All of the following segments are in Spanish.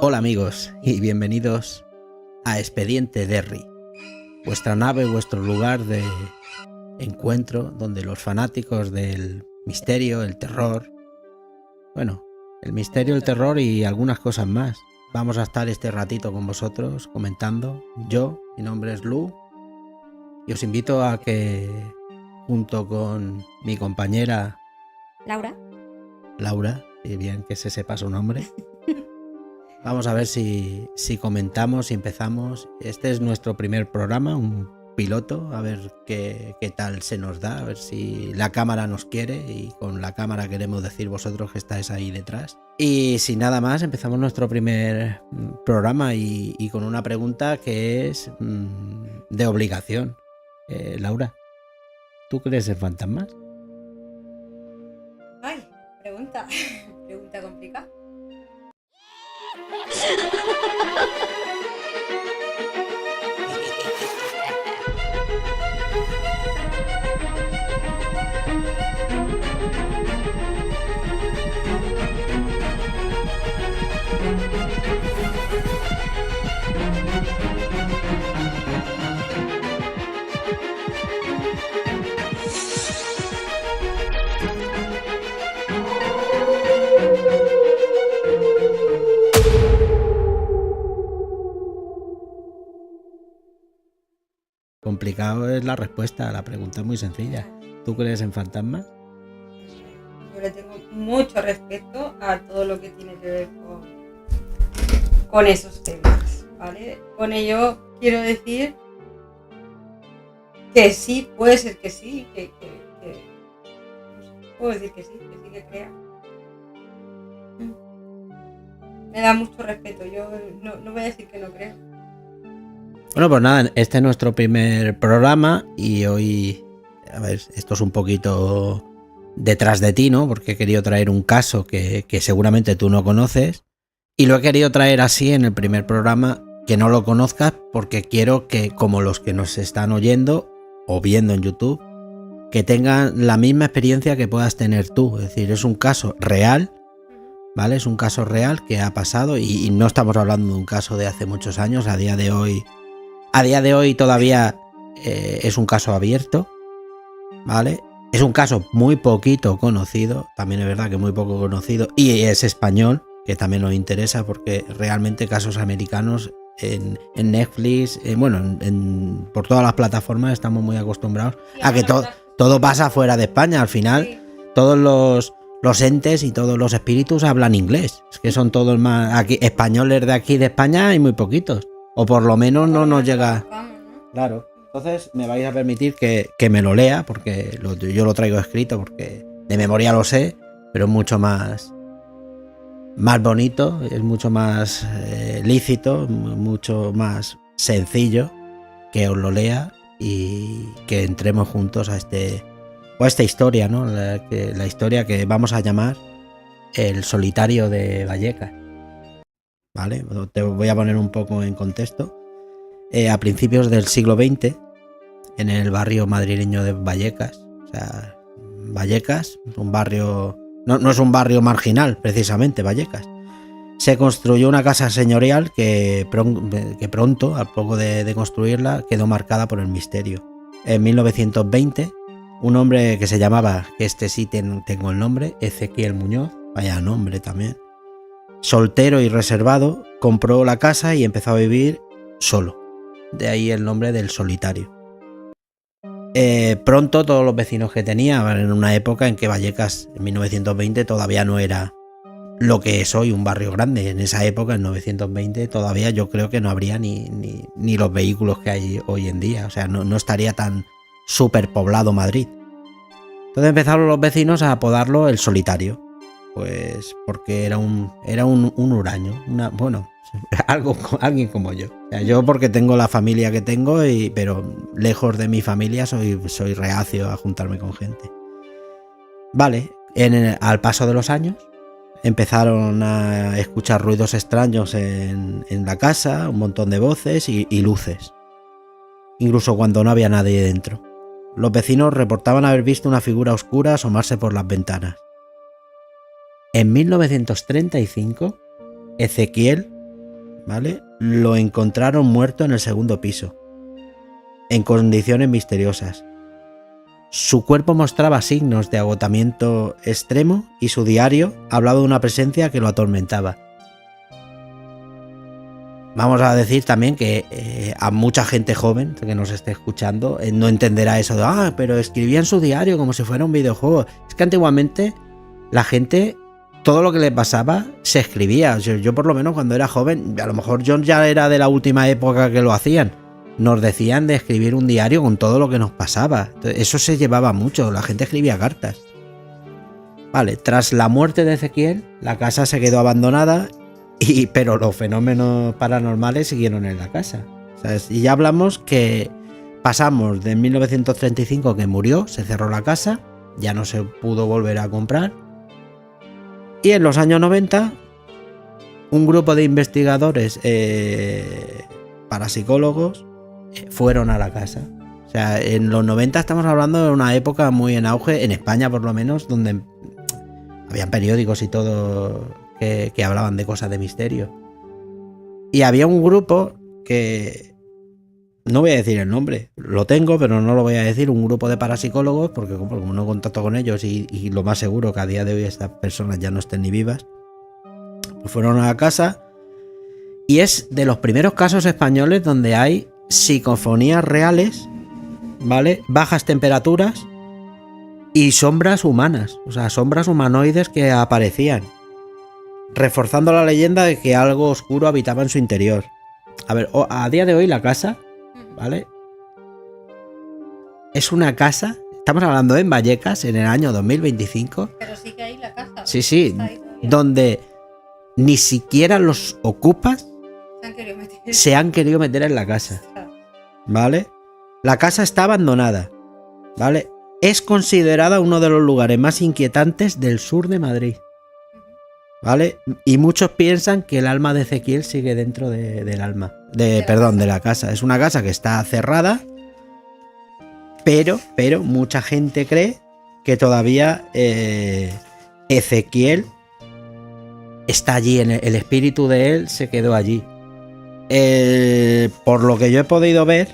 Hola amigos y bienvenidos a Expediente Derry, vuestra nave, vuestro lugar de encuentro donde los fanáticos del misterio, el terror, el misterio, el terror y algunas cosas más. Vamos a estar este ratito con vosotros comentando. Mi nombre es Lu y os invito a que junto con mi compañera Laura, y bien que se sepa su nombre, vamos a ver si comentamos, si empezamos. Este es nuestro primer programa, un piloto, a ver qué tal se nos da, a ver si la cámara nos quiere, y con la cámara queremos decir vosotros que estáis ahí detrás. Y sin nada más, empezamos nuestro primer programa y con una pregunta que es de obligación. Laura, ¿tú crees en fantasmas? Ay, pregunta complicada. Complicado es la respuesta, la pregunta es muy sencilla. ¿Tú crees en fantasmas? Yo le tengo mucho respeto a todo lo que tiene que ver con esos temas, ¿vale? Con ello quiero decir que sí, puede ser que sí, que no sé, puedo decir que sí que crea. Me da mucho respeto, yo no voy a decir que no creo. Bueno, pues nada, este es nuestro primer programa y hoy, a ver, esto es un poquito detrás de ti, ¿no? Porque he querido traer un caso que seguramente tú no conoces y lo he querido traer así en el primer programa, que no lo conozcas, porque quiero que, como los que nos están oyendo o viendo en YouTube, que tengan la misma experiencia que puedas tener tú. Es decir, es un caso real, ¿vale? Es un caso real que ha pasado y no estamos hablando de un caso de hace muchos años. A día de hoy todavía es un caso abierto, ¿vale? Es un caso muy poquito conocido, también es verdad que muy poco conocido, y es español, que también nos interesa porque realmente casos americanos en Netflix, por todas las plataformas estamos muy acostumbrados a que todo pasa fuera de España. Al final, sí. Todos los entes y todos los espíritus hablan inglés, es que son todos más aquí, españoles de aquí de España hay muy poquitos. O por lo menos no nos llega. Claro. Entonces me vais a permitir que me lo lea, porque yo lo traigo escrito, porque de memoria lo sé, pero es mucho más bonito, es mucho más lícito, mucho más sencillo que os lo lea y que entremos juntos a esta historia, ¿no? La historia que vamos a llamar El solitario de Vallecas. ¿Vale? Te voy a poner un poco en contexto. A principios del siglo XX, en el barrio madrileño de Vallecas, o sea, Vallecas, un barrio, no es un barrio marginal, precisamente, Vallecas, se construyó una casa señorial que pronto, al poco de construirla, quedó marcada por el misterio. En 1920, un hombre que se llamaba, que este sí tengo el nombre, Ezequiel Muñoz, vaya nombre también, soltero y reservado, compró la casa y empezó a vivir solo. De ahí el nombre del solitario. Pronto todos los vecinos que tenía, en una época en que Vallecas en 1920 todavía no era lo que es hoy, un barrio grande. En esa época, en 1920, todavía yo creo que no habría ni los vehículos que hay hoy en día. O sea, no estaría tan superpoblado Madrid. Entonces empezaron los vecinos a apodarlo el solitario. Pues porque era un huraño, alguien como yo. O sea, yo porque tengo la familia que tengo, pero lejos de mi familia soy reacio a juntarme con gente. Vale, al paso de los años empezaron a escuchar ruidos extraños en la casa, un montón de voces y luces, incluso cuando no había nadie dentro. Los vecinos reportaban haber visto una figura oscura asomarse por las ventanas. En 1935, Ezequiel ¿vale? Lo encontraron muerto en el segundo piso, en condiciones misteriosas. Su cuerpo mostraba signos de agotamiento extremo y su diario hablaba de una presencia que lo atormentaba. Vamos a decir también que a mucha gente joven que nos esté escuchando no entenderá eso de pero escribía en su diario como si fuera un videojuego. Es que antiguamente la gente, todo lo que le pasaba se escribía. Yo por lo menos cuando era joven, a lo mejor yo ya era de la última época que lo hacían, nos decían de escribir un diario con todo lo que nos pasaba. Entonces, eso se llevaba mucho, la gente escribía cartas. Vale, tras la muerte de Ezequiel, la casa se quedó abandonada, pero los fenómenos paranormales siguieron en la casa, ¿sabes? Y ya hablamos que pasamos de 1935 que murió, se cerró la casa, ya no se pudo volver a comprar. Y en los años 90, un grupo de investigadores parapsicólogos fueron a la casa. O sea, en los 90 estamos hablando de una época muy en auge, en España por lo menos, donde habían periódicos y todo que hablaban de cosas de misterio. Y había un grupo que... no voy a decir el nombre, lo tengo, pero no lo voy a decir, un grupo de parapsicólogos, porque como no contacto con ellos y lo más seguro que a día de hoy estas personas ya no estén ni vivas, pues fueron a la casa y es de los primeros casos españoles donde hay psicofonías reales, ¿vale? Bajas temperaturas y sombras humanas, o sea, sombras humanoides que aparecían, reforzando la leyenda de que algo oscuro habitaba en su interior. A ver, a día de hoy la casa, ¿vale? Es una casa, estamos hablando en Vallecas, en el año 2025. Pero sí que hay la casa. Sí, donde ni siquiera los ocupas se han querido meter en la casa, ¿vale? La casa está abandonada, ¿vale? Es considerada uno de los lugares más inquietantes del sur de Madrid, ¿vale? Y muchos piensan que el alma de Ezequiel sigue dentro del alma, de la casa. Es una casa que está cerrada, pero mucha gente cree que todavía Ezequiel está allí, el espíritu de él se quedó allí. Por lo que yo he podido ver,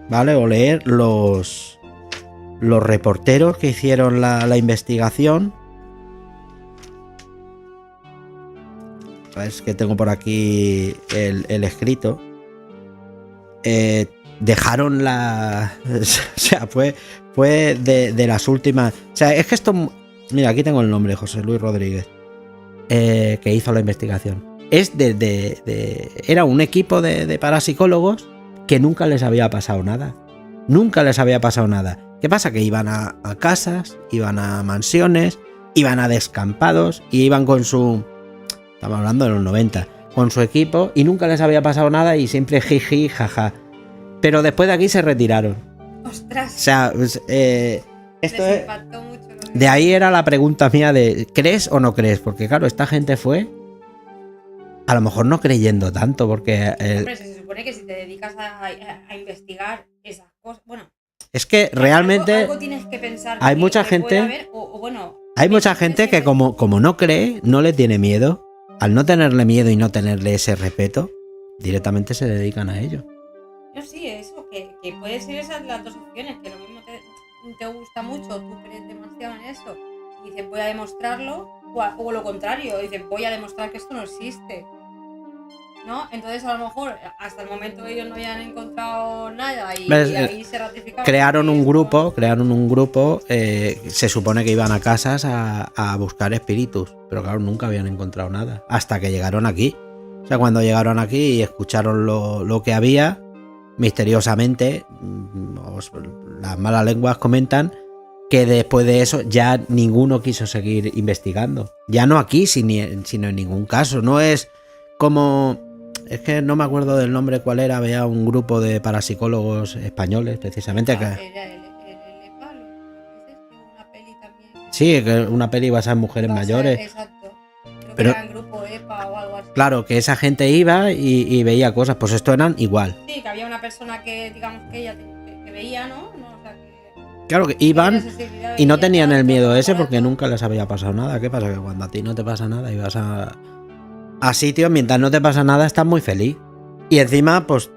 ¿vale? O leer los reporteros que hicieron la investigación. Es que tengo por aquí el escrito. Dejaron la... o sea, fue de las últimas... O sea, es que esto... Mira, aquí tengo el nombre, José Luis Rodríguez, que hizo la investigación. Era un equipo de parapsicólogos que nunca les había pasado nada. Nunca les había pasado nada. ¿Qué pasa? Que iban a casas, iban a mansiones, iban a descampados y iban con su... Estamos hablando de los 90. Con su equipo y nunca les había pasado nada y siempre jiji, jaja. Pero después de aquí se retiraron. ¡Ostras! O sea, esto les impactó mucho. De ahí era la pregunta mía de ¿crees o no crees? Porque claro, esta gente fue a lo mejor no creyendo tanto porque... Hombre, se supone que si te dedicas a investigar esas cosas... Bueno... Es que realmente algo tienes que pensar hay que, mucha que gente... haber, bueno, hay mucha gente que como no cree, no le tiene miedo. Al no tenerle miedo y no tenerle ese respeto, directamente se dedican a ello. No, sí, eso, que puede ser esas las dos opciones, que lo mismo te gusta mucho, tú crees demasiado en eso, y dices voy a demostrarlo, o lo contrario, dices voy a demostrar que esto no existe, ¿no? Entonces a lo mejor hasta el momento ellos no habían encontrado nada y ahí se ratificaron. Crearon un grupo, se supone que iban a casas a buscar espíritus, pero claro, nunca habían encontrado nada, hasta que llegaron aquí. O sea, cuando llegaron aquí y escucharon lo que había, misteriosamente, las malas lenguas comentan que después de eso ya ninguno quiso seguir investigando. Ya no aquí, sino en ningún caso. No es como... Es que no me acuerdo del nombre cuál era. Había un grupo de parapsicólogos españoles, precisamente. Era el Epalo. Una peli también. Sí, que una peli basada en mujeres mayores. Exacto. Creo pero, que era el grupo EPA o algo así. Claro, que esa gente iba y veía cosas. Pues esto eran igual. Sí, que había una persona que, digamos, que ella que veía, ¿no? O sea, claro, que iban y no tenían el miedo ese porque nunca les había pasado nada. ¿Qué pasa? Que cuando a ti no te pasa nada y vas a a sitios, mientras no te pasa nada, estás muy feliz. Y encima, pues,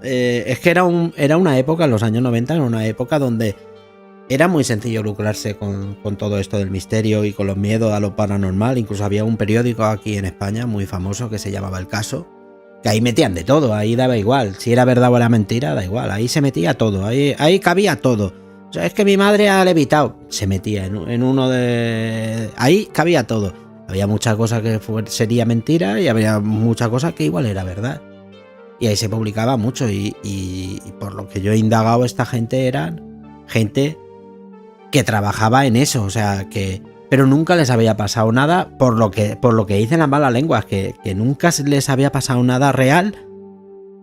es que era una época, en los años 90, era una época donde era muy sencillo lucrarse con todo esto del misterio y con los miedos a lo paranormal. Incluso había un periódico aquí en España muy famoso que se llamaba El Caso, que ahí metían de todo, ahí daba igual. Si era verdad o era mentira, da igual. Ahí se metía todo, ahí cabía todo. O sea, es que mi madre ha levitado. Se metía en uno de... Ahí cabía todo. Había muchas cosas que sería mentira y había muchas cosas que igual era verdad. Y ahí se publicaba mucho y por lo que yo he indagado, esta gente eran gente que trabajaba en eso, o sea, que... Pero nunca les había pasado nada, por lo que dicen las malas lenguas, que nunca les había pasado nada real.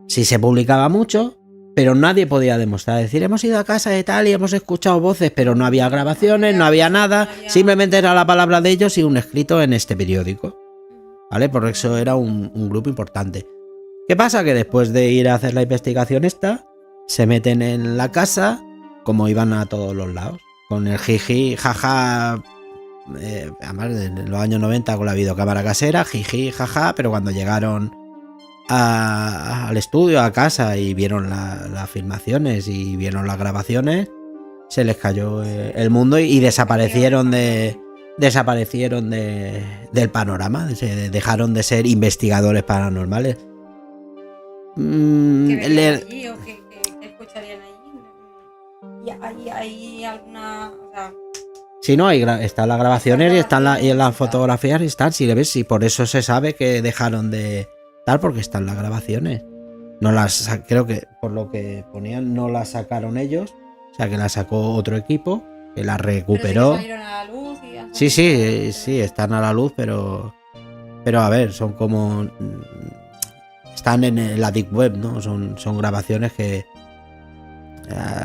Sí se publicaba mucho, pero nadie podía demostrar. Decir, hemos ido a casa de tal y hemos escuchado voces, pero no había grabaciones, no había nada. Simplemente era la palabra de ellos y un escrito en este periódico. ¿Vale? Por eso era un grupo importante. ¿Qué pasa? Que después de ir a hacer la investigación esta, se meten en la casa, como iban a todos los lados. Con el jiji, jaja... además en los años 90 con la videocámara casera, jiji, jaja, pero cuando llegaron al estudio, a casa y vieron las filmaciones y vieron las grabaciones, se les cayó el mundo y desaparecieron del panorama, dejaron de ser investigadores paranormales. ¿Qué verían allí o qué escucharían allí? ¿Y hay alguna...? O sea, si no, están las grabaciones y están las fotografías y están, si le ves, y por eso se sabe que dejaron de tal, porque están las grabaciones. No las, creo que por lo que ponían, no las sacaron ellos, o sea que las sacó otro equipo que las recuperó. ¿Pero sí que salieron a la luz y sí, están a la luz, pero a ver, son como... Están en la Deep Web, ¿no? Son grabaciones que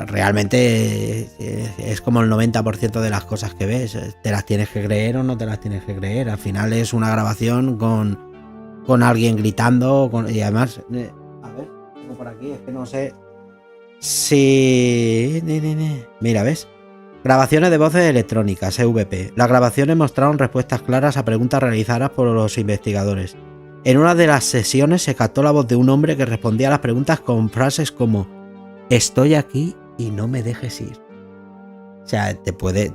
realmente es como el 90% de las cosas que ves. Te las tienes que creer o no te las tienes que creer. Al final es una grabación con alguien gritando. Y además, a ver, tengo por aquí, es que no sé si... Mira, ¿ves? Grabaciones de voces electrónicas, EVP. Las grabaciones mostraron respuestas claras a preguntas realizadas por los investigadores. En una de las sesiones se captó la voz de un hombre que respondía a las preguntas con frases como: estoy aquí y no me dejes ir. O sea,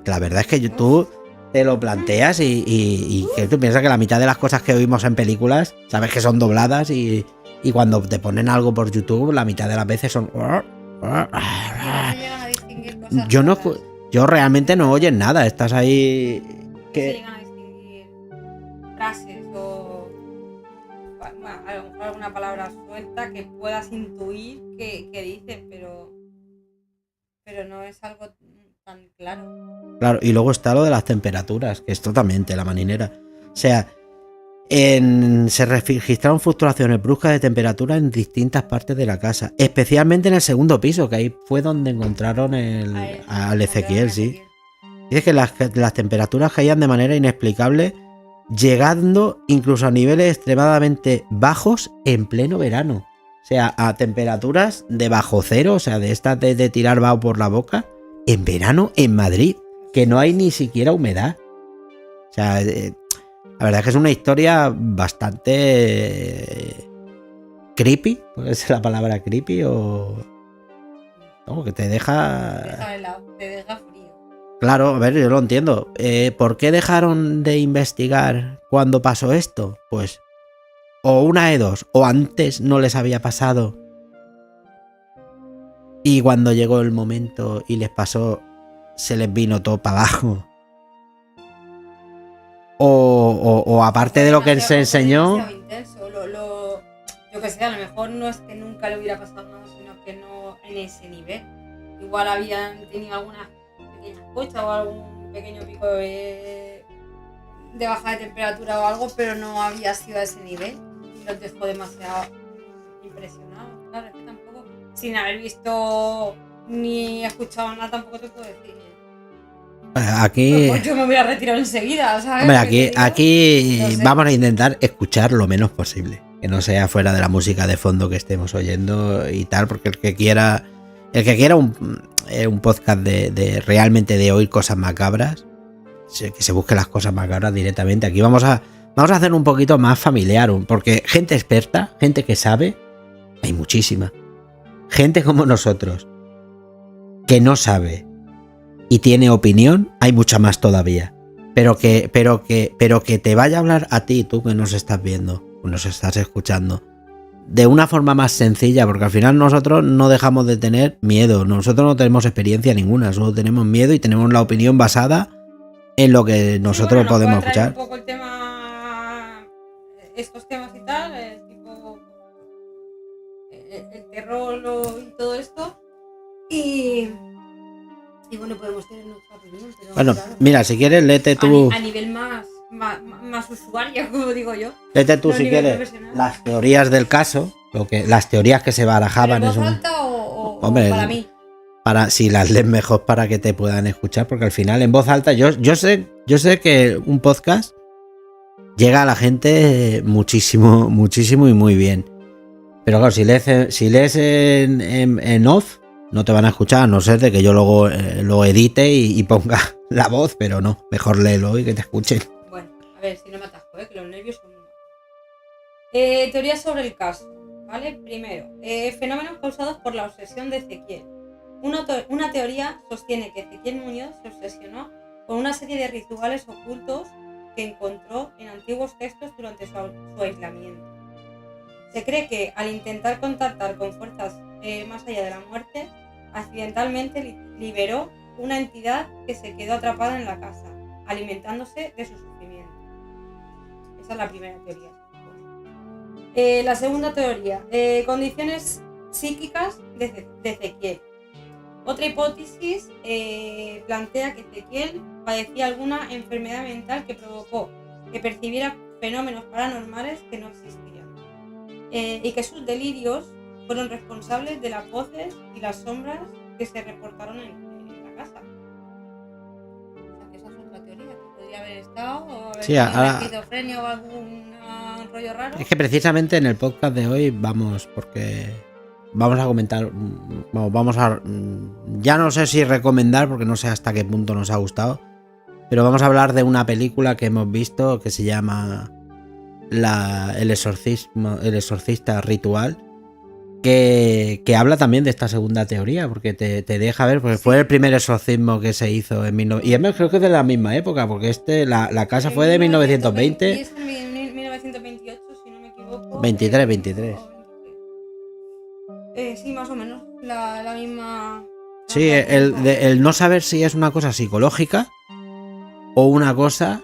la verdad es que tú te lo planteas y que tú piensas que la mitad de las cosas que oímos en películas, sabes que son dobladas y cuando te ponen algo por YouTube, la mitad de las veces son... Yo realmente no oyes nada, estás ahí... Se llegan a distinguir frases o a lo mejor alguna palabra suelta que puedas intuir que dicen, pero no es algo tan claro. Claro, y luego está lo de las temperaturas, que esto también te la maninera. O sea, se registraron fluctuaciones bruscas de temperatura en distintas partes de la casa, especialmente en el segundo piso, que ahí fue donde encontraron al Ezequiel, sí. Dice que las temperaturas caían de manera inexplicable, llegando incluso a niveles extremadamente bajos en pleno verano. O sea, a temperaturas de bajo cero, o sea, de estas de tirar vaho por la boca, en verano en Madrid, que no hay ni siquiera humedad. O sea, la verdad es que es una historia bastante creepy, puede ser la palabra creepy o que te deja... Te deja frío. Claro, a ver, yo lo entiendo. ¿Por qué dejaron de investigar cuando pasó esto? Pues o una de dos, o antes no les había pasado y cuando llegó el momento y les pasó, se les vino todo para abajo. O aparte de lo que se enseñó... Yo que sé, a lo mejor no es que nunca le hubiera pasado nada, sino que no en ese nivel. Igual habían tenido algunas pequeñas cochas o algún pequeño pico de baja de temperatura o algo, pero no había sido a ese nivel. Y los dejó demasiado impresionados. Claro, es que tampoco, sin haber visto ni escuchado nada, tampoco te puedo decir. Aquí... Pues yo me voy a retirar enseguida, ¿sabes? Hombre, aquí no sé. Vamos a intentar escuchar lo menos posible. Que no sea fuera de la música de fondo que estemos oyendo y tal, porque el que quiera un podcast de realmente de oír cosas macabras, que se busque las cosas macabras directamente. Aquí vamos a Vamos a hacer un poquito más familiar, porque gente experta, gente que sabe, hay muchísima. Gente como nosotros, que no sabe y tiene opinión, hay mucha más todavía. Pero que te vaya a hablar a ti, tú que nos estás viendo, o nos estás escuchando, de una forma más sencilla, porque al final nosotros no dejamos de tener miedo. Nosotros no tenemos experiencia ninguna, solo tenemos miedo y tenemos la opinión basada en lo que nosotros podemos escuchar. Un poco el tema, estos temas y tal, tipo el terror y todo esto. Y bueno, podemos tener nuestra opinión. Pero bueno, claro, mira, si quieres, léete tú. A nivel más usuaria, como digo yo. Léete tú, si quieres, las teorías del caso, las teorías que se barajaban. ¿En voz alta o hombre, para mí? Si las lees mejor para que te puedan escuchar, porque al final en voz alta, yo sé que un podcast llega a la gente muchísimo, muchísimo y muy bien. Pero claro, si lees en off, no te van a escuchar, a no ser de que yo luego lo edite y ponga la voz, pero no, mejor léelo y que te escuchen. Bueno, a ver, si no me atasco, que los nervios son muy malos. Teorías sobre el caso, ¿vale? Primero, fenómenos causados por la obsesión de Ezequiel. Una teoría sostiene que Ezequiel Muñoz se obsesionó con una serie de rituales ocultos que encontró en antiguos textos durante su aislamiento. Se cree que al intentar contactar con fuerzas más allá de la muerte, accidentalmente liberó una entidad que se quedó atrapada en la casa, alimentándose de su sufrimiento. Esa es la primera teoría. La segunda teoría, condiciones psíquicas de Ezequiel. Otra hipótesis plantea que Ezequiel padecía alguna enfermedad mental que provocó que percibiera fenómenos paranormales que no existían, y que sus delirios fueron responsables de las voces y las sombras que se reportaron en la casa. O sea, que esa es otra teoría que podría haber estado, o haber tenido esquizofrenia o algún rollo raro. Es que precisamente en el podcast de hoy vamos a comentar, ya no sé si recomendar, porque no sé hasta qué punto nos ha gustado, pero vamos a hablar de una película que hemos visto que se llama El exorcista ritual, que habla también de esta segunda teoría, porque te deja ver, porque fue el primer exorcismo que se hizo en 19... Y además creo que es de la misma época, porque la casa fue de 1920. Y es en 1928, si no me equivoco. 23. Sí, más o menos, la misma... Sí, el no saber si es una cosa psicológica o una cosa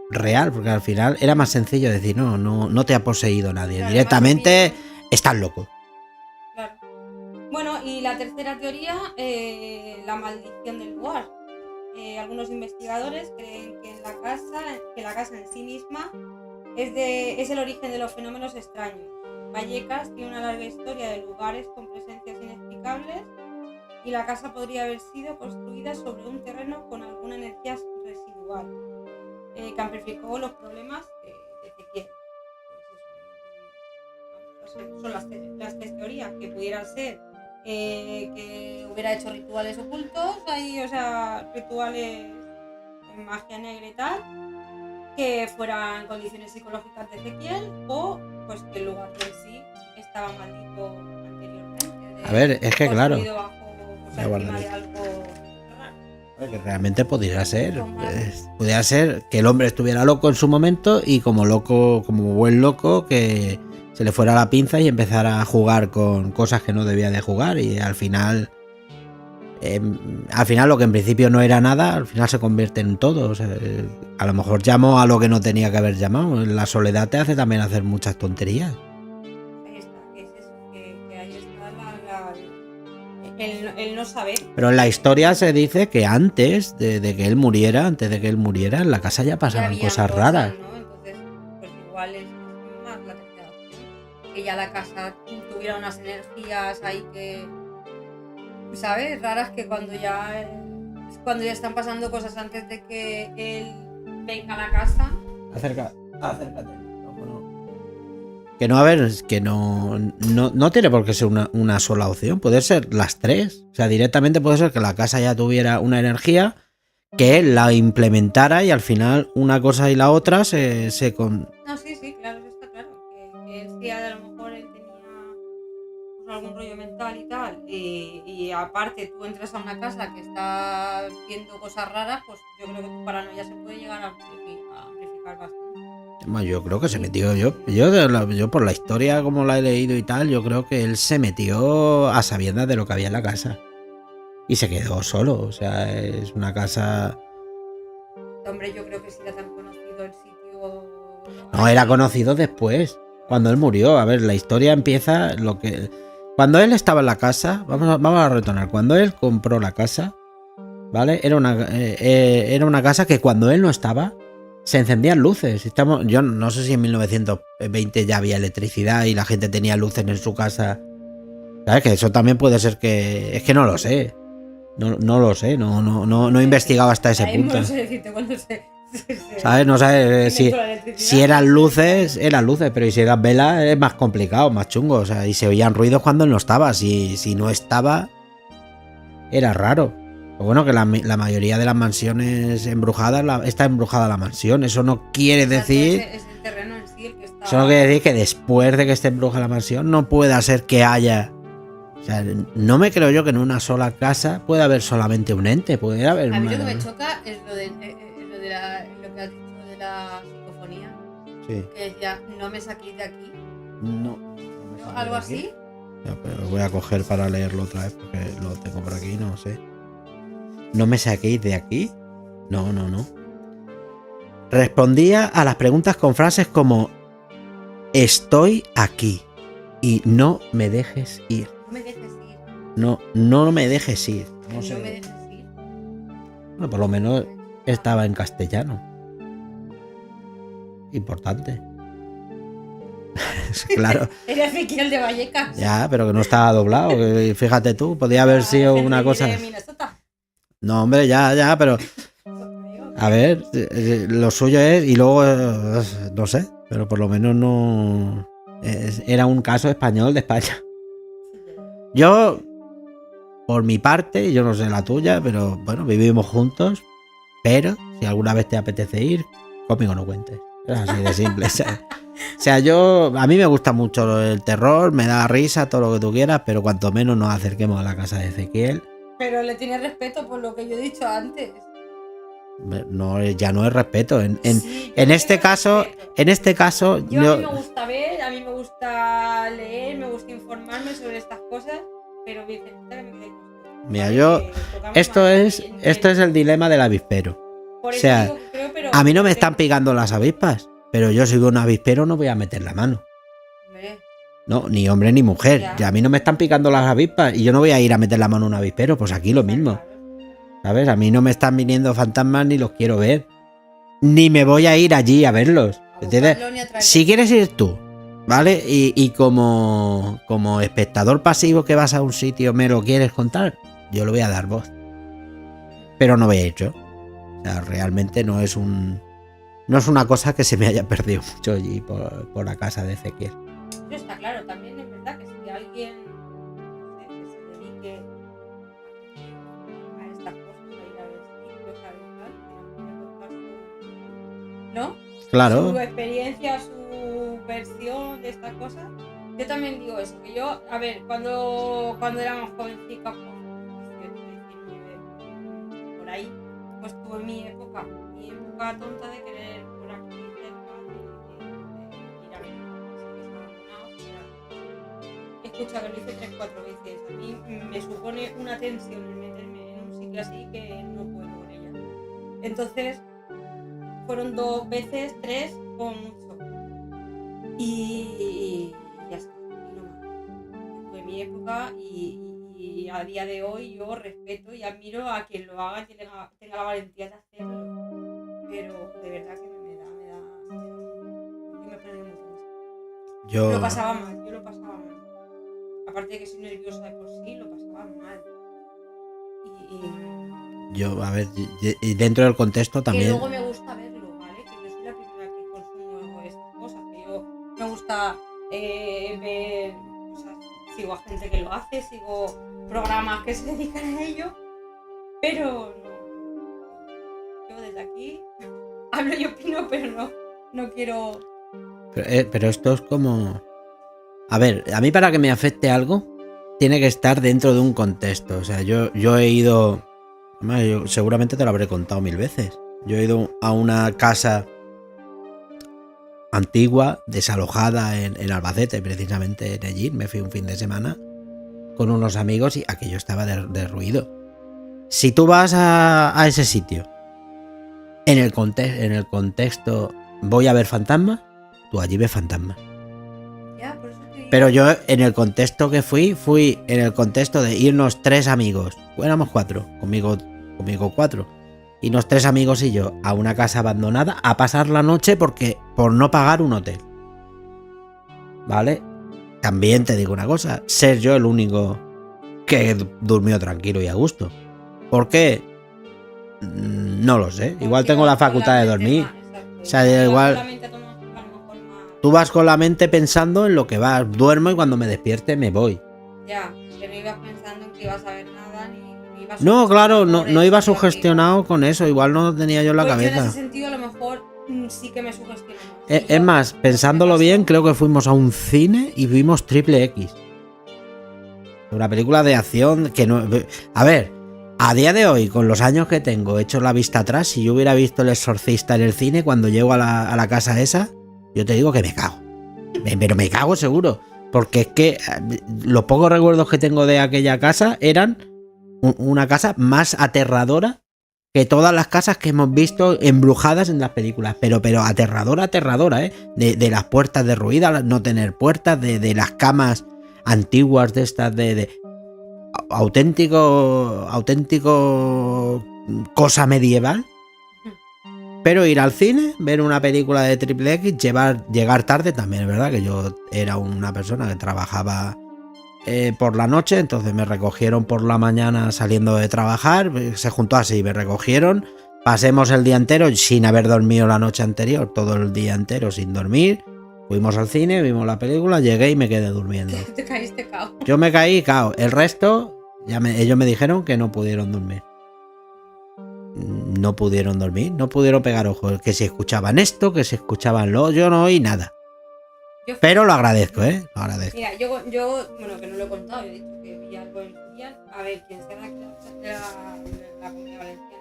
real, porque al final era más sencillo decir, no te ha poseído nadie, claro, directamente estás loco. Claro. Bueno, y la tercera teoría, la maldición del lugar. Algunos investigadores creen que la casa en sí misma es el origen de los fenómenos extraños. Vallecas tiene una larga historia de lugares con presencias inexplicables y la casa podría haber sido construida sobre un terreno con alguna energía residual que amplificó los problemas de Ezequiel. Pues son las tres teorías, que pudiera ser que hubiera hecho rituales ocultos, ahí, o sea, rituales en magia negra y tal, que fueran condiciones psicológicas de Ezequiel, o pues que el lugar en sí estaba maldito anteriormente. A ver, es que claro. Que realmente podría ser que el hombre estuviera loco en su momento y como buen loco, que se le fuera la pinza y empezara a jugar con cosas que no debía de jugar, y al final lo que en principio no era nada, al final se convierte en todo. O sea, a lo mejor llamó a lo que no tenía que haber llamado. La soledad te hace también hacer muchas tonterías. Ahí está, que es eso, que ahí está el no saber. Pero en la historia se dice que antes de que él muriera, en la casa ya pasaban cosas raras. ¿No? Entonces, pues igual es más la tercera opción, que ya la casa tuviera unas energías ahí que, ¿sabes? Raras, que cuando ya están pasando cosas antes de que él venga a la casa. Acércate. Que no, a ver, es que no tiene por qué ser una sola opción, puede ser las tres. O sea, directamente puede ser que la casa ya tuviera una energía que él la implementara y al final una cosa y la otra se No, sí, claro, eso está claro. Que él sí, a lo mejor él tenía pues, algún rollo mental y tal. Y aparte tú entras a una casa que está viendo cosas raras, pues yo creo que tu paranoia se puede llegar a amplificar bastante. Bueno, yo creo que se metió, yo por la historia como la he leído y tal, yo creo que él se metió a sabiendas de lo que había en la casa y se quedó solo, o sea, es una casa... Hombre, yo creo que si era tan conocido el sitio... No, era conocido después, cuando él murió. A ver, la historia empieza cuando él estaba en la casa, vamos a retornar, cuando él compró la casa, ¿vale? Era una casa que cuando él no estaba, se encendían luces. Yo no sé si en 1920 ya había electricidad y la gente tenía luces en su casa. ¿Sabes? Que eso también puede ser que... Es que no lo sé. No lo sé, no he investigado hasta ese punto. No sé decirte cuándo ¿Sabes? No sabes si eran luces, pero y si eran velas es más complicado, más chungo. O sea, y se oían ruidos cuando él no estaba. Si no estaba, era raro. Pero bueno, que la mayoría de las mansiones embrujadas, está embrujada la mansión. Eso no quiere decir... Es el terreno en sí el que está... Eso no quiere decir que después de que esté embrujada la mansión no pueda ser que haya... O sea, no me creo yo que en una sola casa pueda haber solamente un ente. Puede haber A mí una... lo que me choca es lo que has dicho de la psicofonía. Sí. Que decía, no me saquéis de aquí. No. ¿Algo así? Ya, pero lo voy a coger para leerlo otra vez porque lo tengo por aquí, no sé. ¿No me saquéis de aquí? No. Respondía a las preguntas con frases como estoy aquí y no me dejes ir. No me dejes ir. No me dejes ir. No sé. No me dejes ir. Bueno, por lo menos estaba en castellano. Importante. Claro. Era Ezequiel de Vallecas. Ya, pero que no estaba doblado. Fíjate tú, podía haber sido una cosa. No, hombre, ya, pero. A ver, lo suyo es. Y luego, no sé, pero por lo menos no. Era un caso español de España. Yo, por mi parte, yo no sé la tuya, pero bueno, vivimos juntos. Pero si alguna vez te apetece ir, conmigo no cuentes. Es así de simple. O sea, a mí me gusta mucho el terror, me da risa, todo lo que tú quieras, pero cuanto menos nos acerquemos a la casa de Ezequiel. Pero le tienes respeto por lo que yo he dicho antes. No, ya no es respeto. Sí, en este caso, a mí me gusta ver, a mí me gusta leer, me gusta informarme sobre estas cosas, pero mira, esto es el dilema del avispero. O sea, a mí no me están picando las avispas, pero yo si veo un avispero no voy a meter la mano. No, ni hombre ni mujer. Ya. A mí no me están picando las avispas y yo no voy a ir a meter la mano a un avispero. Pues aquí lo mismo. ¿Sabes? A mí no me están viniendo fantasmas ni los quiero ver. Ni me voy a ir allí a verlos. ¿Entiendes? Si quieres ir tú, ¿vale? Y como espectador pasivo que vas a un sitio me lo quieres contar, yo lo voy a dar voz. Pero no voy a ir yo. O sea, realmente no es una cosa que se me haya perdido mucho allí por la casa de Ezequiel. Eso está claro, también es verdad que si alguien que se dedique a estas cosas, a ir a ver sitios, a ver tal, ¿no? Claro. Su experiencia, su versión de estas cosas. Yo también digo eso, que yo, a ver, cuando éramos jovencitas, pues 19, por ahí, pues tuve mi época tonta de querer por aquí cerca de ir a ver. He escuchado que lo hice 3-4 veces. A mí me supone una tensión el meterme en un sitio así que no puedo con ella. Entonces, fueron 2 veces, 3 como mucho. Y ya está. Y no más. Fue mi época y a día de hoy yo respeto y admiro a quien lo haga y tenga la valentía de hacerlo. Pero de verdad que me da. Yo me perdí mucho. Yo lo pasaba mal. Aparte de que soy nerviosa de por sí, lo pasaba mal. Yo, a ver, y dentro del contexto también. Que luego me gusta verlo, ¿vale? Que yo soy la primera que consumo estas cosas. Que yo me gusta ver. O sea, sigo a gente que lo hace, sigo programas que se dedican a ello. Pero desde aquí hablo y opino, pero no quiero... Pero esto es como... A ver, a mí para que me afecte algo, tiene que estar dentro de un contexto. O sea, yo he ido... Seguramente te lo habré contado 1000 veces. Yo he ido a una casa antigua, desalojada en Albacete, precisamente en allí. Me fui un fin de semana con unos amigos y aquello estaba derruido. Si tú vas a ese sitio, en el contexto voy a ver fantasmas, tú allí ves fantasmas. Ya, por eso te digo. Pero yo en el contexto que fui en el contexto de irnos 3 amigos. Éramos 4, conmigo 4. Irnos 3 amigos y yo a una casa abandonada a pasar la noche por no pagar un hotel. ¿Vale? También te digo una cosa, ser yo el único que durmió tranquilo y a gusto. ¿Por qué? No lo sé. Igual tengo la facultad de dormir. O sea, igual tú vas con la mente pensando en lo que vas. Duermo y cuando me despierte me voy. Ya, que no ibas pensando en que ibas a ver nada ni ibas... No, claro, no iba sugestionado con eso. Igual no lo tenía yo en la cabeza. Yo en ese sentido a lo mejor sí que me sugestiono. Es más, pensándolo bien, creo que fuimos a un cine y vimos Triple X. Una película de acción que no... A ver, a día de hoy, con los años que tengo, he hecho la vista atrás. Si yo hubiera visto El Exorcista en el cine, cuando llego a la casa esa, yo te digo que me cago. Pero me cago seguro. Porque es que los pocos recuerdos que tengo de aquella casa eran una casa más aterradora que todas las casas que hemos visto embrujadas en las películas. Pero aterradora, ¿eh? De las puertas derruidas, no tener puertas, de las camas antiguas de estas, de auténtico cosa medieval. Pero ir al cine, ver una película de Triple X, llegar tarde también, es verdad que yo era una persona que trabajaba por la noche, entonces me recogieron por la mañana saliendo de trabajar, se juntó así, me recogieron, pasemos el día entero sin haber dormido la noche anterior, todo el día entero sin dormir, fuimos al cine, vimos la película, llegué y me quedé durmiendo. Te caíste cao. Yo me caí cao, el resto, ellos me dijeron que no pudieron dormir. No pudieron dormir, no pudieron pegar ojos, que si escuchaban esto, que si escuchaban lo, yo no oí nada. Pero lo agradezco, lo agradezco. Mira, bueno, que no lo he contado, yo he dicho que vi algo en Filial. A ver, quien sea de la Comunidad Valenciana,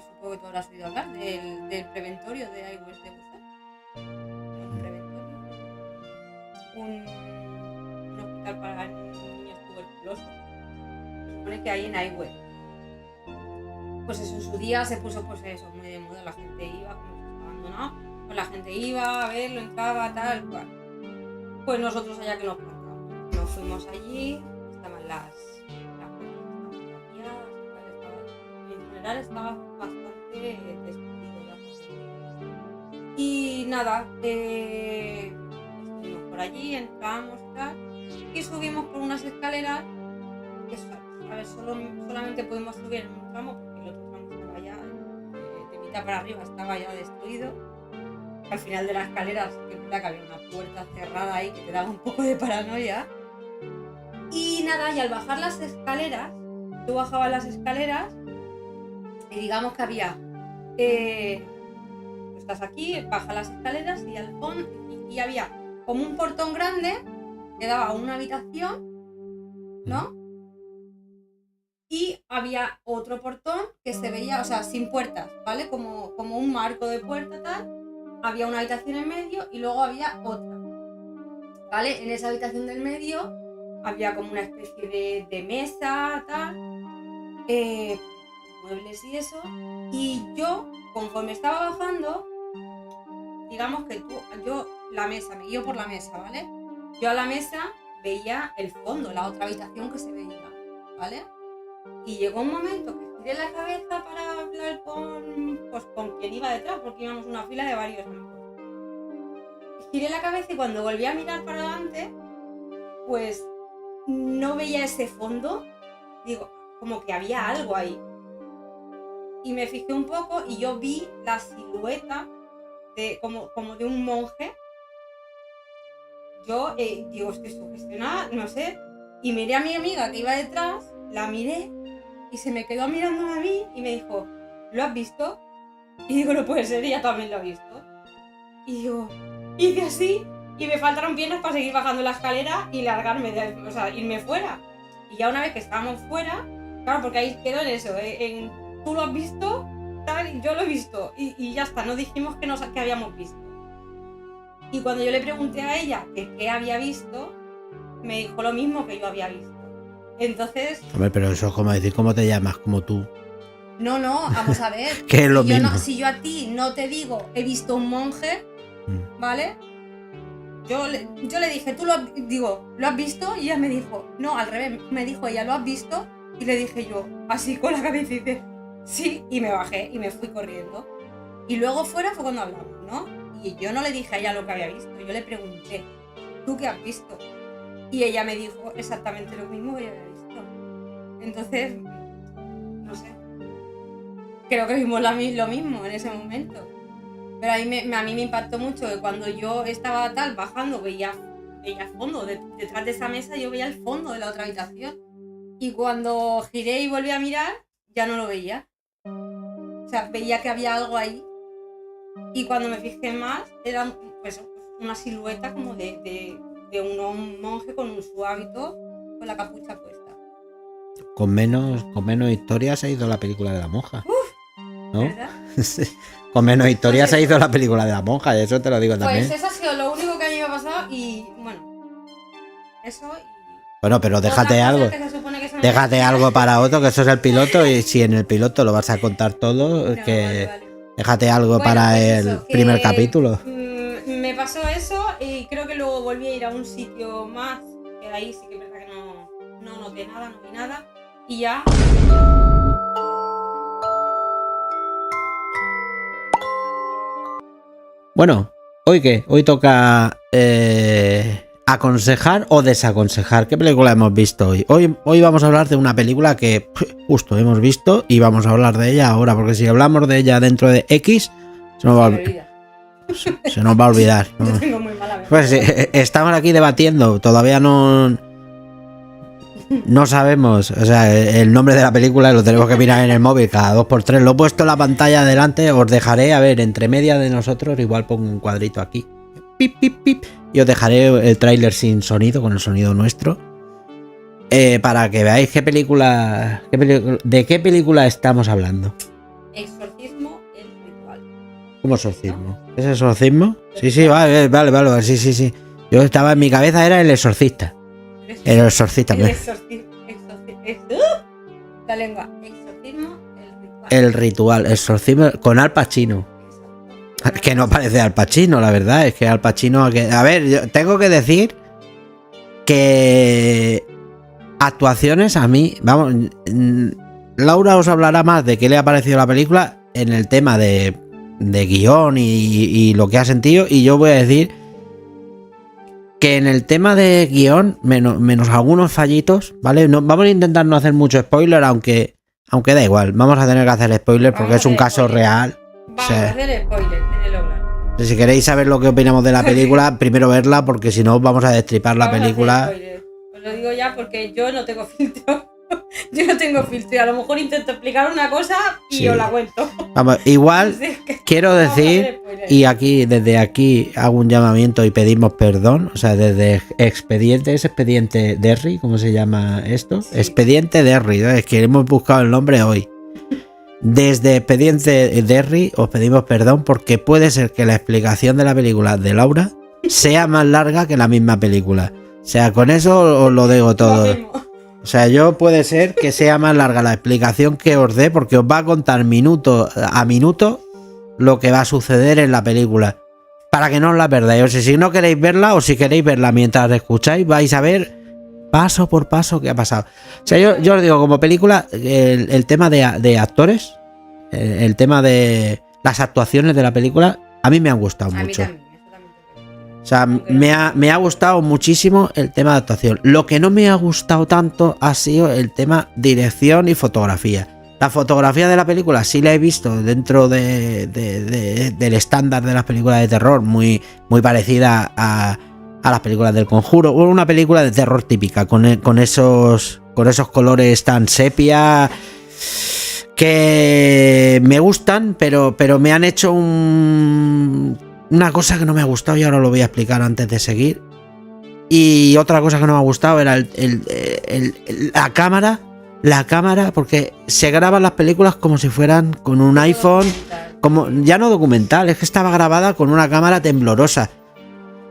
supongo que tú habrás oído hablar del preventorio de iWest de Busan. Un preventorio, un hospital para niños tuberculosos. Se supone que hay en iWest. Pues eso, en su día se puso pues eso, muy de moda, la gente iba, como se estaba abandonado. Pues la gente iba a verlo, entraba, tal cual. Pues nosotros allá que nos plantamos. Nos fuimos allí, estaban las maquilladas, en general estaba bastante despedido. Y nada, estuvimos por allí, entramos y tal, y subimos por unas escaleras que, a ver, solamente pudimos subir en un tramo porque el otro tramo estaba ya, de mitad para arriba estaba ya destruido. Al final de las escaleras, que había una puerta cerrada ahí que te daba un poco de paranoia. Y nada, y al bajar las escaleras, tú bajabas las escaleras y digamos que había... tú estás aquí, bajas las escaleras y al fondo y había como un portón grande que daba a una habitación, ¿no? Y había otro portón que se veía, o sea, sin puertas, ¿vale? Como un marco de puerta tal. Había una habitación en medio y luego había otra, ¿vale? En esa habitación del medio había como una especie de mesa, tal, muebles y eso. Y yo, conforme estaba bajando, digamos que la mesa, me guío por la mesa, ¿vale? Yo a la mesa veía el fondo, la otra habitación que se veía, ¿vale? Y llegó un momento que giré la cabeza para hablar con quien iba detrás, porque íbamos una fila de varios amigos. Giré la cabeza y cuando volví a mirar para adelante, pues no veía ese fondo. Digo, como que había algo ahí. Y me fijé un poco y yo vi la silueta como de un monje. Yo digo, es que sugestionada, no sé. Y miré a mi amiga que iba detrás, la miré. y se me quedó mirando a mí y me dijo, ¿lo has visto? Y digo, no puede ser, ella también lo ha visto. Y digo, hice así y me faltaron piernas para seguir bajando la escalera y largarme, o sea, irme fuera. Y ya una vez que estábamos fuera, claro, porque ahí quedó en eso, en tú lo has visto, tal, y yo lo he visto. Y ya está, no dijimos que habíamos visto. Y cuando yo le pregunté a ella que qué había visto, me dijo lo mismo que yo había visto. Entonces... Hombre, pero eso es como decir, ¿cómo te llamas? Como tú. No, vamos a ver. Que es lo mismo. Si yo a ti no te digo, he visto un monje, ¿vale? Yo le dije, ¿lo has visto? Y ella me dijo, no, al revés, me dijo ella, ¿lo has visto? Y le dije yo, así con la cabeza, y dice, sí, y me bajé y me fui corriendo. Y luego fuera fue cuando hablamos, ¿no? Y yo no le dije a ella lo que había visto, yo le pregunté, ¿tú qué has visto? Y ella me dijo exactamente lo mismo que yo había visto. Entonces, no sé, creo que vimos lo mismo en ese momento. Pero a mí me impactó mucho que cuando yo estaba bajando, veía fondo, detrás de esa mesa yo veía el fondo de la otra habitación. Y cuando giré y volví a mirar, ya no lo veía. O sea, veía que había algo ahí. Y cuando me fijé más, era pues, una silueta como de un monje con su hábito, con la capucha puesta. Con menos historias se ha ido la película de la monja. ¿No? ¿Verdad? Con menos historias se ha ido la película de la monja, eso te lo digo también. Pues eso ha sido lo único que a mí me ha pasado y bueno, eso y... Bueno, pero déjate algo. Déjate algo para otro, que eso es el piloto, y si en el piloto lo vas a contar todo, vale. Déjate algo para pues el primer capítulo. Me pasó eso y creo que luego volví a ir a un sitio más, que ahí sí que es verdad que no noté nada, no vi nada, y ya... Bueno, ¿hoy qué? Hoy toca aconsejar o desaconsejar. ¿Qué película hemos visto hoy? Hoy vamos a hablar de una película que justo hemos visto y vamos a hablar de ella ahora, porque si hablamos de ella dentro de X, se nos va a olvidar. ¿No? Yo tengo muy mala memoria. Pues estamos aquí debatiendo, todavía no sabemos, o sea, el nombre de la película lo tenemos que mirar en el móvil cada 2x3. Lo he puesto en la pantalla adelante, os dejaré, a ver, entre media de nosotros, igual pongo un cuadrito aquí. Pip, pip, pip. Y os dejaré el tráiler sin sonido, con el sonido nuestro. Para que veáis de qué película estamos hablando. Exorcismo, el ritual. ¿Cómo exorcismo? ¿No? ¿Es exorcismo? Sí, vale, sí. Yo estaba en mi cabeza, era el exorcista. El exorcista. La lengua. Exorcismo, el ritual. El ritual, exorcismo con Al Pacino. Que no parece Al Pacino, la verdad. Es que Al Pacino... A ver, yo tengo que decir que actuaciones a mí... Vamos, Laura os hablará más de qué le ha parecido la película en el tema de guión y lo que ha sentido. Y yo voy a decir que en el tema de guión, menos algunos fallitos, ¿vale? No, vamos a intentar no hacer mucho spoiler, aunque da igual. Vamos a tener que hacer spoiler porque es un caso real. Vamos a hacer spoiler, tenedlo claro. Si queréis saber lo que opinamos de la película, primero verla, porque si no vamos a destripar la película. Os lo digo ya porque yo no tengo filtro. Yo no tengo filtro y a lo mejor intento explicar una cosa y os la cuento. Vamos, igual quiero decir, y desde aquí hago un llamamiento y pedimos perdón, o sea, desde expediente Derry, ¿cómo se llama esto? Sí. Expediente Derry, ¿no? Es que hemos buscado el nombre hoy. Desde Expediente Derry os pedimos perdón porque puede ser que la explicación de la película de Laura sea más larga que la misma película. O sea, con eso os lo digo todo. O sea, puede ser que sea más larga la explicación que os dé, porque os va a contar minuto a minuto lo que va a suceder en la película, para que no os la perdáis. O sea, si no queréis verla, o si queréis verla mientras escucháis, vais a ver paso por paso qué ha pasado. O sea, yo os digo, como película, el tema de actores, el tema de las actuaciones de la película, a mí me han gustado mucho. O sea, me ha gustado muchísimo el tema de actuación. Lo que no me ha gustado tanto ha sido el tema dirección y fotografía. La fotografía de la película sí la he visto dentro del estándar de las películas de terror, muy parecida a las películas del Conjuro. Una película de terror típica, con esos colores tan sepia. que me gustan, pero me han hecho una cosa que no me ha gustado y ahora lo voy a explicar antes de seguir. Y otra cosa que no me ha gustado era la cámara. La cámara, porque se graban las películas como si fueran con un iPhone, como ya no documental, es que estaba grabada con una cámara temblorosa.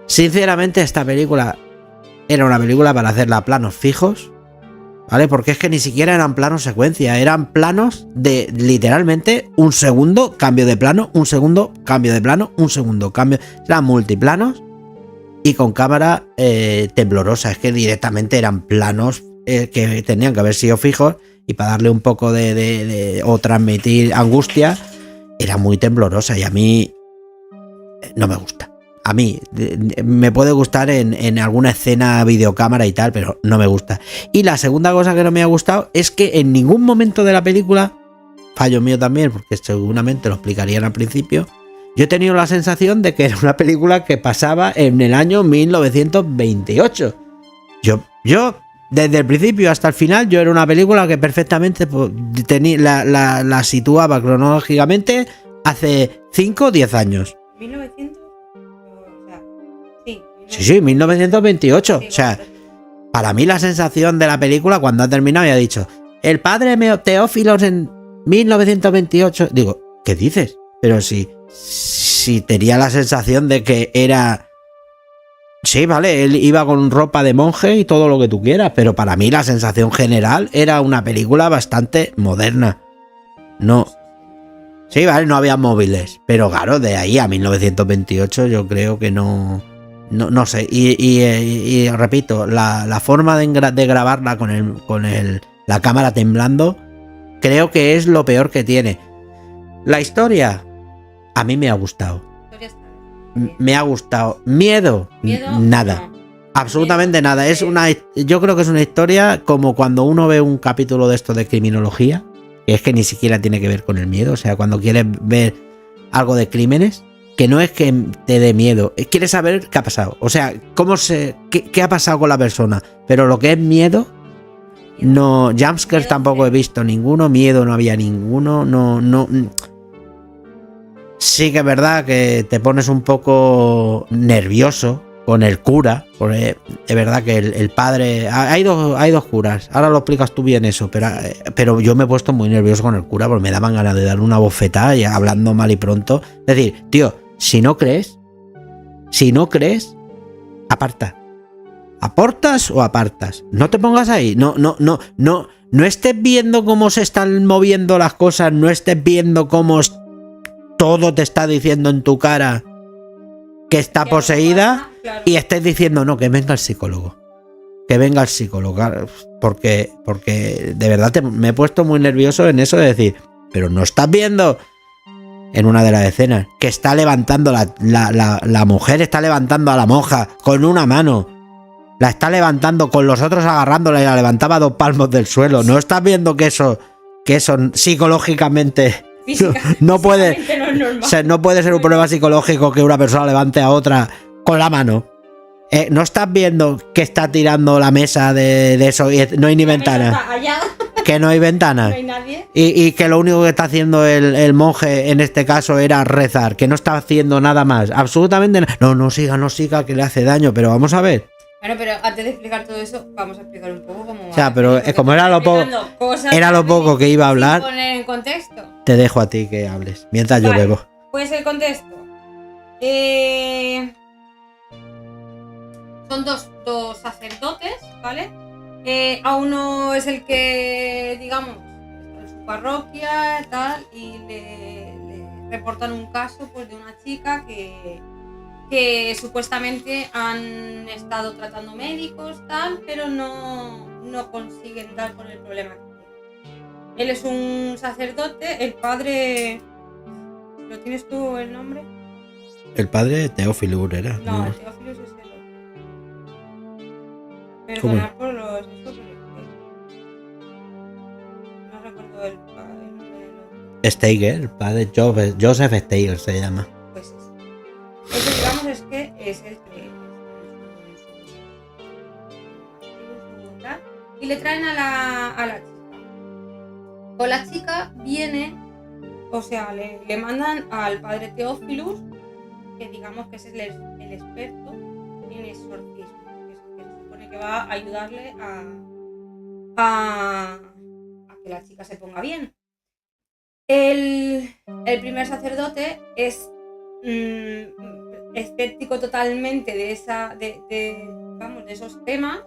Sinceramente, esta película era una película para hacerla a planos fijos, ¿vale? Porque es que ni siquiera eran planos secuencia, eran planos de literalmente un segundo, cambio de plano, un segundo, cambio de plano, un segundo, cambio. Eran multiplanos y con cámara temblorosa, es que directamente eran planos que tenían que haber sido fijos y para darle un poco o transmitir angustia, era muy temblorosa y a mí no me gusta. A mí me puede gustar en alguna escena videocámara y tal, pero no me gusta. Y la segunda cosa que no me ha gustado es que en ningún momento de la película, fallo mío también, porque seguramente lo explicarían al principio, yo he tenido la sensación de que era una película que pasaba en el año 1928. Yo desde el principio hasta el final, yo era una película que perfectamente la situaba cronológicamente hace 5 o 10 años. 1900, o sea, sí. Sí, 1928. Sí, o sea, para mí la sensación de la película cuando ha terminado y ha dicho el padre Teófilos en 1928. Digo, ¿qué dices? Pero si tenía la sensación de que era... Sí, vale, él iba con ropa de monje y todo lo que tú quieras, pero para mí la sensación general era una película bastante moderna. No. Sí, vale, no había móviles, pero claro, de ahí a 1928 yo creo que no sé. Y repito, la forma de grabarla con la cámara temblando, creo que es lo peor que tiene. La historia, a mí me ha gustado. Me ha gustado. Miedo, nada. No. Absolutamente miedo, nada. Yo creo que es una historia como cuando uno ve un capítulo de esto de criminología, que es que ni siquiera tiene que ver con el miedo. O sea, cuando quieres ver algo de crímenes, que no es que te dé miedo, quieres saber qué ha pasado. O sea, qué ha pasado con la persona. Pero lo que es miedo, no. Jumpscares tampoco he visto ninguno. Miedo no había ninguno. No. Sí que es verdad que te pones un poco nervioso con el cura, porque es verdad que el padre... Hay dos curas, ahora lo explicas tú bien eso, pero yo me he puesto muy nervioso con el cura porque me daban ganas de darle una bofetada y hablando mal y pronto. Es decir, tío, si no crees, aparta. ¿Aportas o apartas? No te pongas ahí, no estés viendo cómo se están moviendo las cosas, no estés viendo cómo... todo te está diciendo en tu cara que está poseída, claro. Y estés diciendo, no, que venga el psicólogo. Que venga el psicólogo. Porque de verdad me he puesto muy nervioso en eso de decir, pero no estás viendo en una de las escenas que está levantando la mujer, está levantando a la monja con una mano. La está levantando con los otros agarrándola y la levantaba a 2 palmos del suelo. No estás viendo que eso psicológicamente... No puede ser un problema psicológico que una persona levante a otra con la mano. No estás viendo que está tirando la mesa de eso y no hay ni ventana. Que no hay ventana. No hay nadie. Y que lo único que está haciendo el monje en este caso era rezar. Que no está haciendo nada más. Absolutamente nada. No siga, que le hace daño. Pero vamos a ver. Bueno, pero antes de explicar todo eso, vamos a explicar un poco cómo... O sea, pero como era lo poco que iba a hablar... Sin poner en contexto. Te dejo a ti que hables, mientras yo bebo. Pues el contexto. Son dos sacerdotes, ¿vale? A uno es el que, digamos, está en su parroquia, tal, y le reportan un caso pues de una chica que supuestamente han estado tratando médicos, tal, pero no consiguen dar con el problema que tiene. Él es un sacerdote, el padre... ¿Lo tienes tú el nombre? El padre Teófilo era. No, el Teófilo es el otro. Perdonar por los... No recuerdo el padre. Steiger, el padre Joseph Steiger se llama. Pues eso, digamos, es que es el que... Y le traen a la chica. Con la chica viene, o sea, le mandan al padre Teófilus, que digamos que es el experto en exorcismo, que se supone que va a ayudarle a que la chica se ponga bien. El primer sacerdote es escéptico totalmente de esos temas,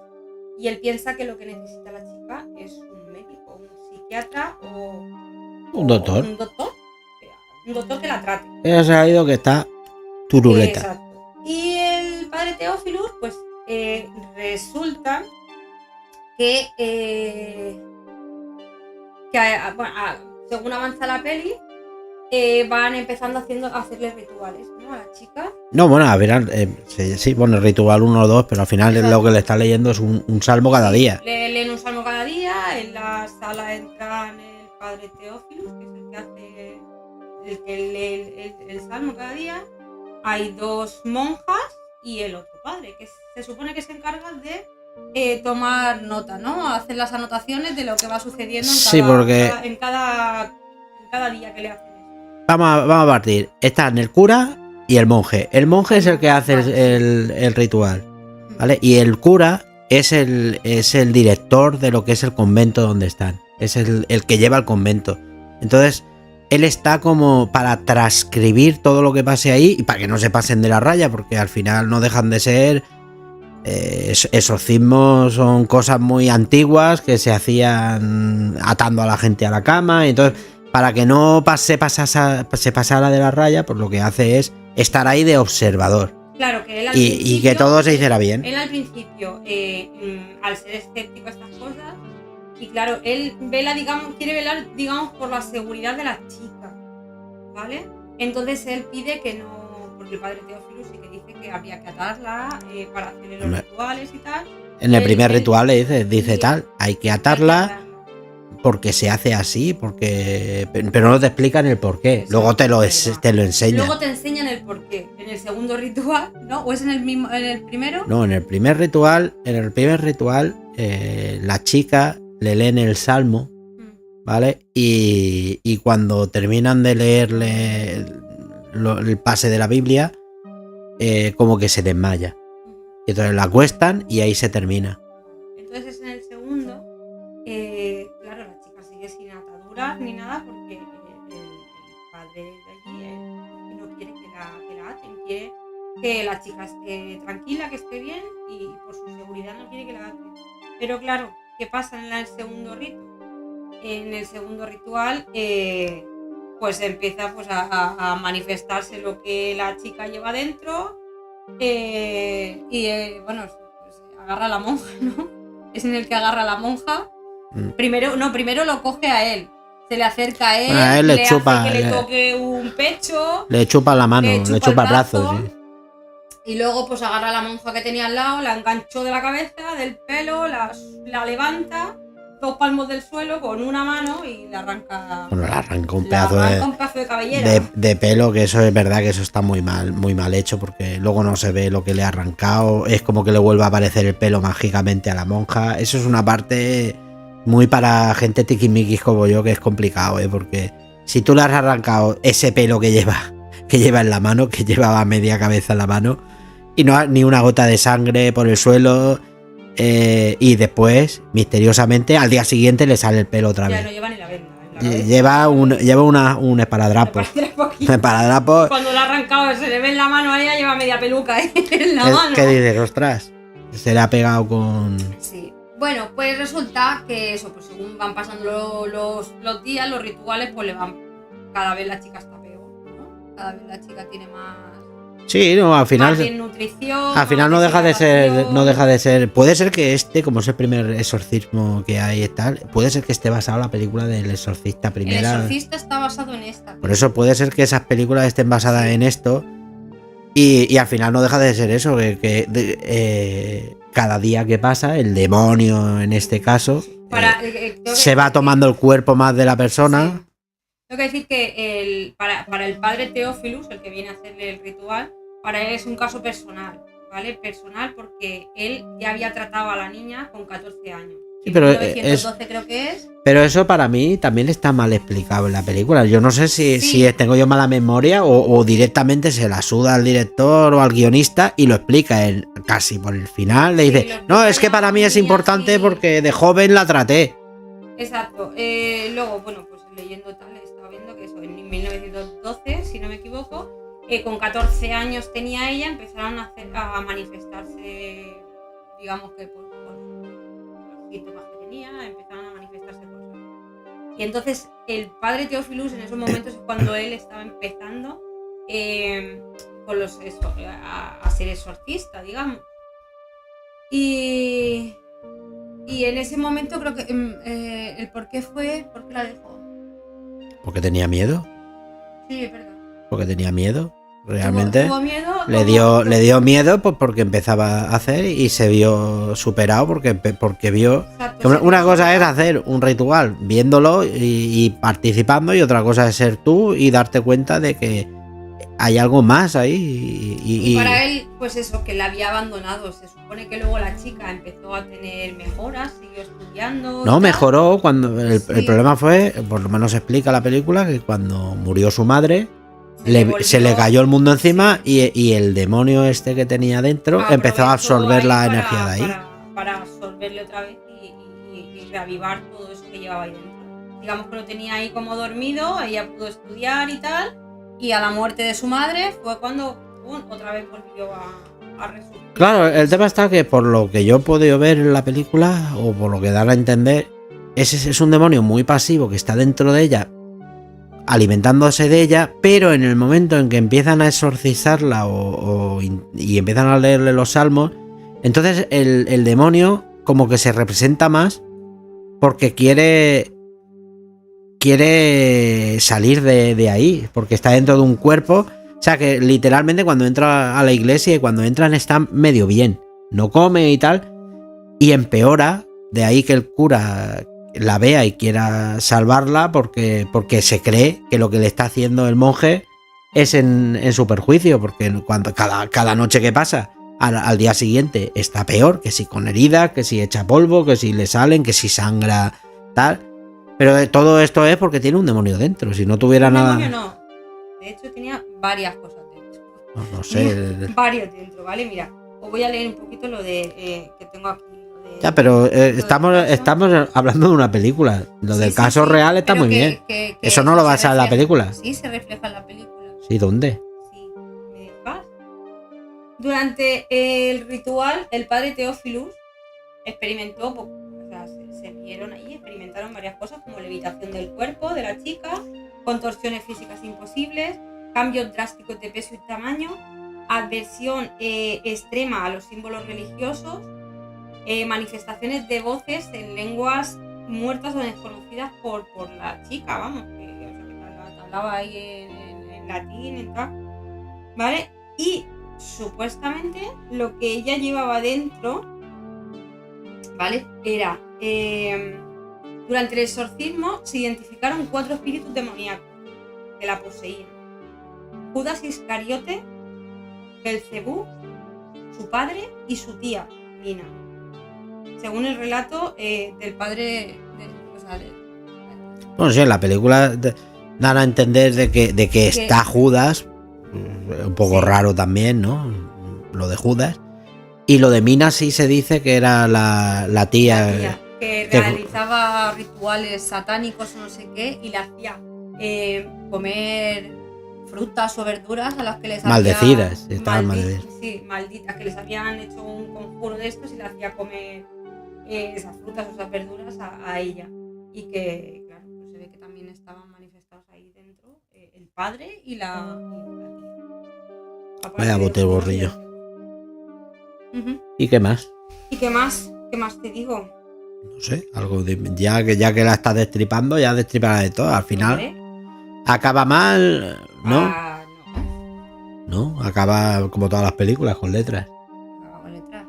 y él piensa que lo que necesita la chica es un médico, un psiquiatra o Un doctor. Un doctor que la trate. Ella se ha ido que está turuleta. Exacto. Y el padre Teófilus, pues resulta que según avanza la peli, van empezando a hacerle rituales, ¿no? A la chica. No, bueno, a ver, sí, bueno, el ritual 1 o 2, pero al final lo que le está leyendo es un salmo cada día. Le leen un salmo cada día, en la sala entran el padre Teófilus, que es el que hace el salmo cada día. Hay 2 monjas y el otro padre, que se supone que se encarga de tomar nota, ¿no? Hacer las anotaciones de lo que va sucediendo en cada día que le hacen eso. Vamos a partir. Están el cura y el monje. El monje es el que hace el ritual, ¿vale? Y el cura es el director de lo que es el convento donde están. Es el que lleva el convento. Entonces, él está como para transcribir todo lo que pase ahí y para que no se pasen de la raya, porque al final no dejan de ser exorcismos, son cosas muy antiguas que se hacían atando a la gente a la cama, y entonces para que no se pasara de la raya, pues lo que hace es estar ahí de observador. Claro, que él y que todo se hiciera bien. Él al principio, al ser escéptico a estas cosas, y claro, él quiere velar, digamos, por la seguridad de la chica, ¿vale? Entonces él pide que no, porque el padre Teófilus sí que dice que habría que atarla para hacer los rituales y tal. En el primer ritual le dice tal, hay que atarla porque se hace así, pero no te explican el porqué. Eso, luego te lo enseñan. Luego te enseñan el porqué. En el segundo ritual, ¿no? ¿O es en el primero? No, en el primer ritual, la chica le leen el salmo, ¿vale? Y cuando terminan de leerle el pase de la Biblia, como que se desmaya. Y entonces la acuestan y ahí se termina. Entonces en el segundo, claro, la chica sigue sin ataduras ni nada, porque el padre de allí no quiere que la aten, quiere que la chica esté tranquila, que esté bien, y por su seguridad no quiere que la aten. Pero claro, ¿qué pasa en el segundo rito? En el segundo ritual, pues empieza pues, a manifestarse lo que la chica lleva dentro, bueno, pues, agarra a la monja, ¿no? Es en el que agarra a la monja. Primero lo coge a él. Se le acerca a él, le chupa, hace que le toque un pecho. Le chupa la mano, le chupa el brazo. Sí. Y luego pues agarra a la monja que tenía al lado, la enganchó de la cabeza, del pelo, la levanta, 2 palmos del suelo con una mano y le arranca. Bueno, le arranca un pedazo de cabellera. De pelo, que eso es verdad que eso está muy mal hecho, porque luego no se ve lo que le ha arrancado. Es como que le vuelve a aparecer el pelo mágicamente a la monja. Eso es una parte muy para gente tiquismiquis como yo, que es complicado, porque si tú le has arrancado ese pelo que lleva en la mano, que llevaba media cabeza en la mano, y no hay ni una gota de sangre por el suelo, y después, misteriosamente, al día siguiente le sale el pelo otra vez. Ya no lleva ni la venda. Lleva un esparadrapo. Un esparadrapo. Cuando le ha arrancado, se le ve en la mano a ella, lleva media peluca en la mano. ¿Qué dices? Ostras, se le ha pegado con... Sí. Bueno, pues resulta que eso, pues según van pasando los días, los rituales, pues le van... Cada vez la chica está peor, ¿no? Cada vez la chica tiene más... Sí, no, al final... Más nutrición... Al final no deja de ser... Puede ser que como es el primer exorcismo que hay y tal, puede ser que esté basado en la película del exorcista primera... El exorcista está basado en esta. Por eso puede ser que esas películas estén basadas en esto, y al final no deja de ser eso, cada día que pasa, el demonio en este caso, se va tomando el cuerpo más de la persona. Sí. Tengo que decir que para el padre Teófilus, el que viene a hacerle el ritual, para él es un caso personal, ¿vale? Personal, porque él ya había tratado a la niña con 14 años. Sí, pero 1912 creo que es. Pero eso para mí también está mal explicado en la película. Yo no sé si tengo yo mala memoria o directamente se la suda al director o al guionista y lo explica él casi por el final. Le dice, no, es que para mí es importante porque de joven la traté. Exacto. Luego, bueno, pues leyendo tal, estaba viendo que eso, en 1912, si no me equivoco, con 14 años tenía ella, empezaron a manifestarse, digamos que por los síntomas que tenía, empezaron a manifestarse cosas. Y entonces el padre Teófilus en esos momentos es cuando él estaba empezando con a ser exorcista, digamos. Y en ese momento creo que el por qué fue, ¿por qué la dejó? ¿Porque tenía miedo? Sí, es verdad. ¿Porque tenía miedo? Realmente ¿Tuvo miedo? le dio miedo pues porque empezaba a hacer y se vio superado porque vio. Exacto, que una cosa es hacer un ritual viéndolo y participando, y otra cosa es ser tú y darte cuenta de que hay algo más ahí. Y para él, pues eso, que la había abandonado. Se supone que luego la chica empezó a tener mejoras, siguió estudiando. No, mejoró cuando el problema fue, por lo menos explica la película, que cuando murió su madre se le cayó el mundo encima y el demonio este que tenía dentro empezó a absorber la energía de ahí. Para absorberle otra vez y reavivar todo eso que llevaba ahí dentro. Digamos que lo tenía ahí como dormido, ella pudo estudiar y tal, y a la muerte de su madre fue cuando otra vez volvió a resurgir. Claro, el tema está que por lo que yo he podido ver en la película, o por lo que dan a entender, ese es un demonio muy pasivo que está dentro de ella, alimentándose de ella, pero en el momento en que empiezan a exorcizarla y empiezan a leerle los salmos, entonces el demonio como que se representa más porque quiere salir de ahí, porque está dentro de un cuerpo. O sea que literalmente cuando entra a la iglesia y cuando entran están medio bien, no come y tal, y empeora. De ahí que el cura la vea y quiera salvarla porque se cree que lo que le está haciendo el monje es en su perjuicio, porque cuando cada noche que pasa al día siguiente está peor, que si con heridas, que si echa polvo, que si le salen, que si sangra, tal. Pero todo esto es porque tiene un demonio dentro. Si no tuviera nada... Demonio no. De hecho tenía varias cosas dentro. No sé. Varios dentro, ¿vale? Mira, os voy a leer un poquito lo de que tengo aquí. Ya, pero estamos hablando de una película. Lo del caso real está muy bien. Eso no lo basa en la película. Sí, se refleja en la película. Sí, ¿dónde? Sí, ¿me dejas? Durante el ritual, el padre Teófilus experimentó, o sea, se vieron ahí, experimentaron varias cosas como levitación del cuerpo de la chica, contorsiones físicas imposibles, cambios drásticos de peso y tamaño, adversión extrema a los símbolos religiosos, manifestaciones de voces en lenguas muertas o desconocidas por la chica, vamos, que hablaba ahí en latín y tal, ¿vale? Y supuestamente lo que ella llevaba dentro, ¿vale? Era, durante el exorcismo se identificaron 4 espíritus demoníacos que la poseían: Judas Iscariote, Belcebú, su padre y su tía, Nina. Según el relato del padre bueno, sí, en la película dan a entender de que está Judas, un poco raro también, ¿no? Lo de Judas. Y lo de Mina sí se dice que era la tía que realizaba rituales satánicos o no sé qué, y le hacía comer frutas o verduras a las que les maldecidas, estaban maldecidas. Sí, malditas, que les habían hecho un conjuro de estos y le hacía comer esas frutas o esas verduras a ella. Y que, claro, pues se ve que también estaban manifestados ahí dentro el padre y la tía. Vaya bote borrillo. ¿Y qué más? ¿Y qué más? ¿Qué más te digo? No sé, algo de, ya que la estás destripando, ya destripará de todo. Al final acaba mal, ¿no? No, acaba como todas las películas, con letras. Acaba con letras.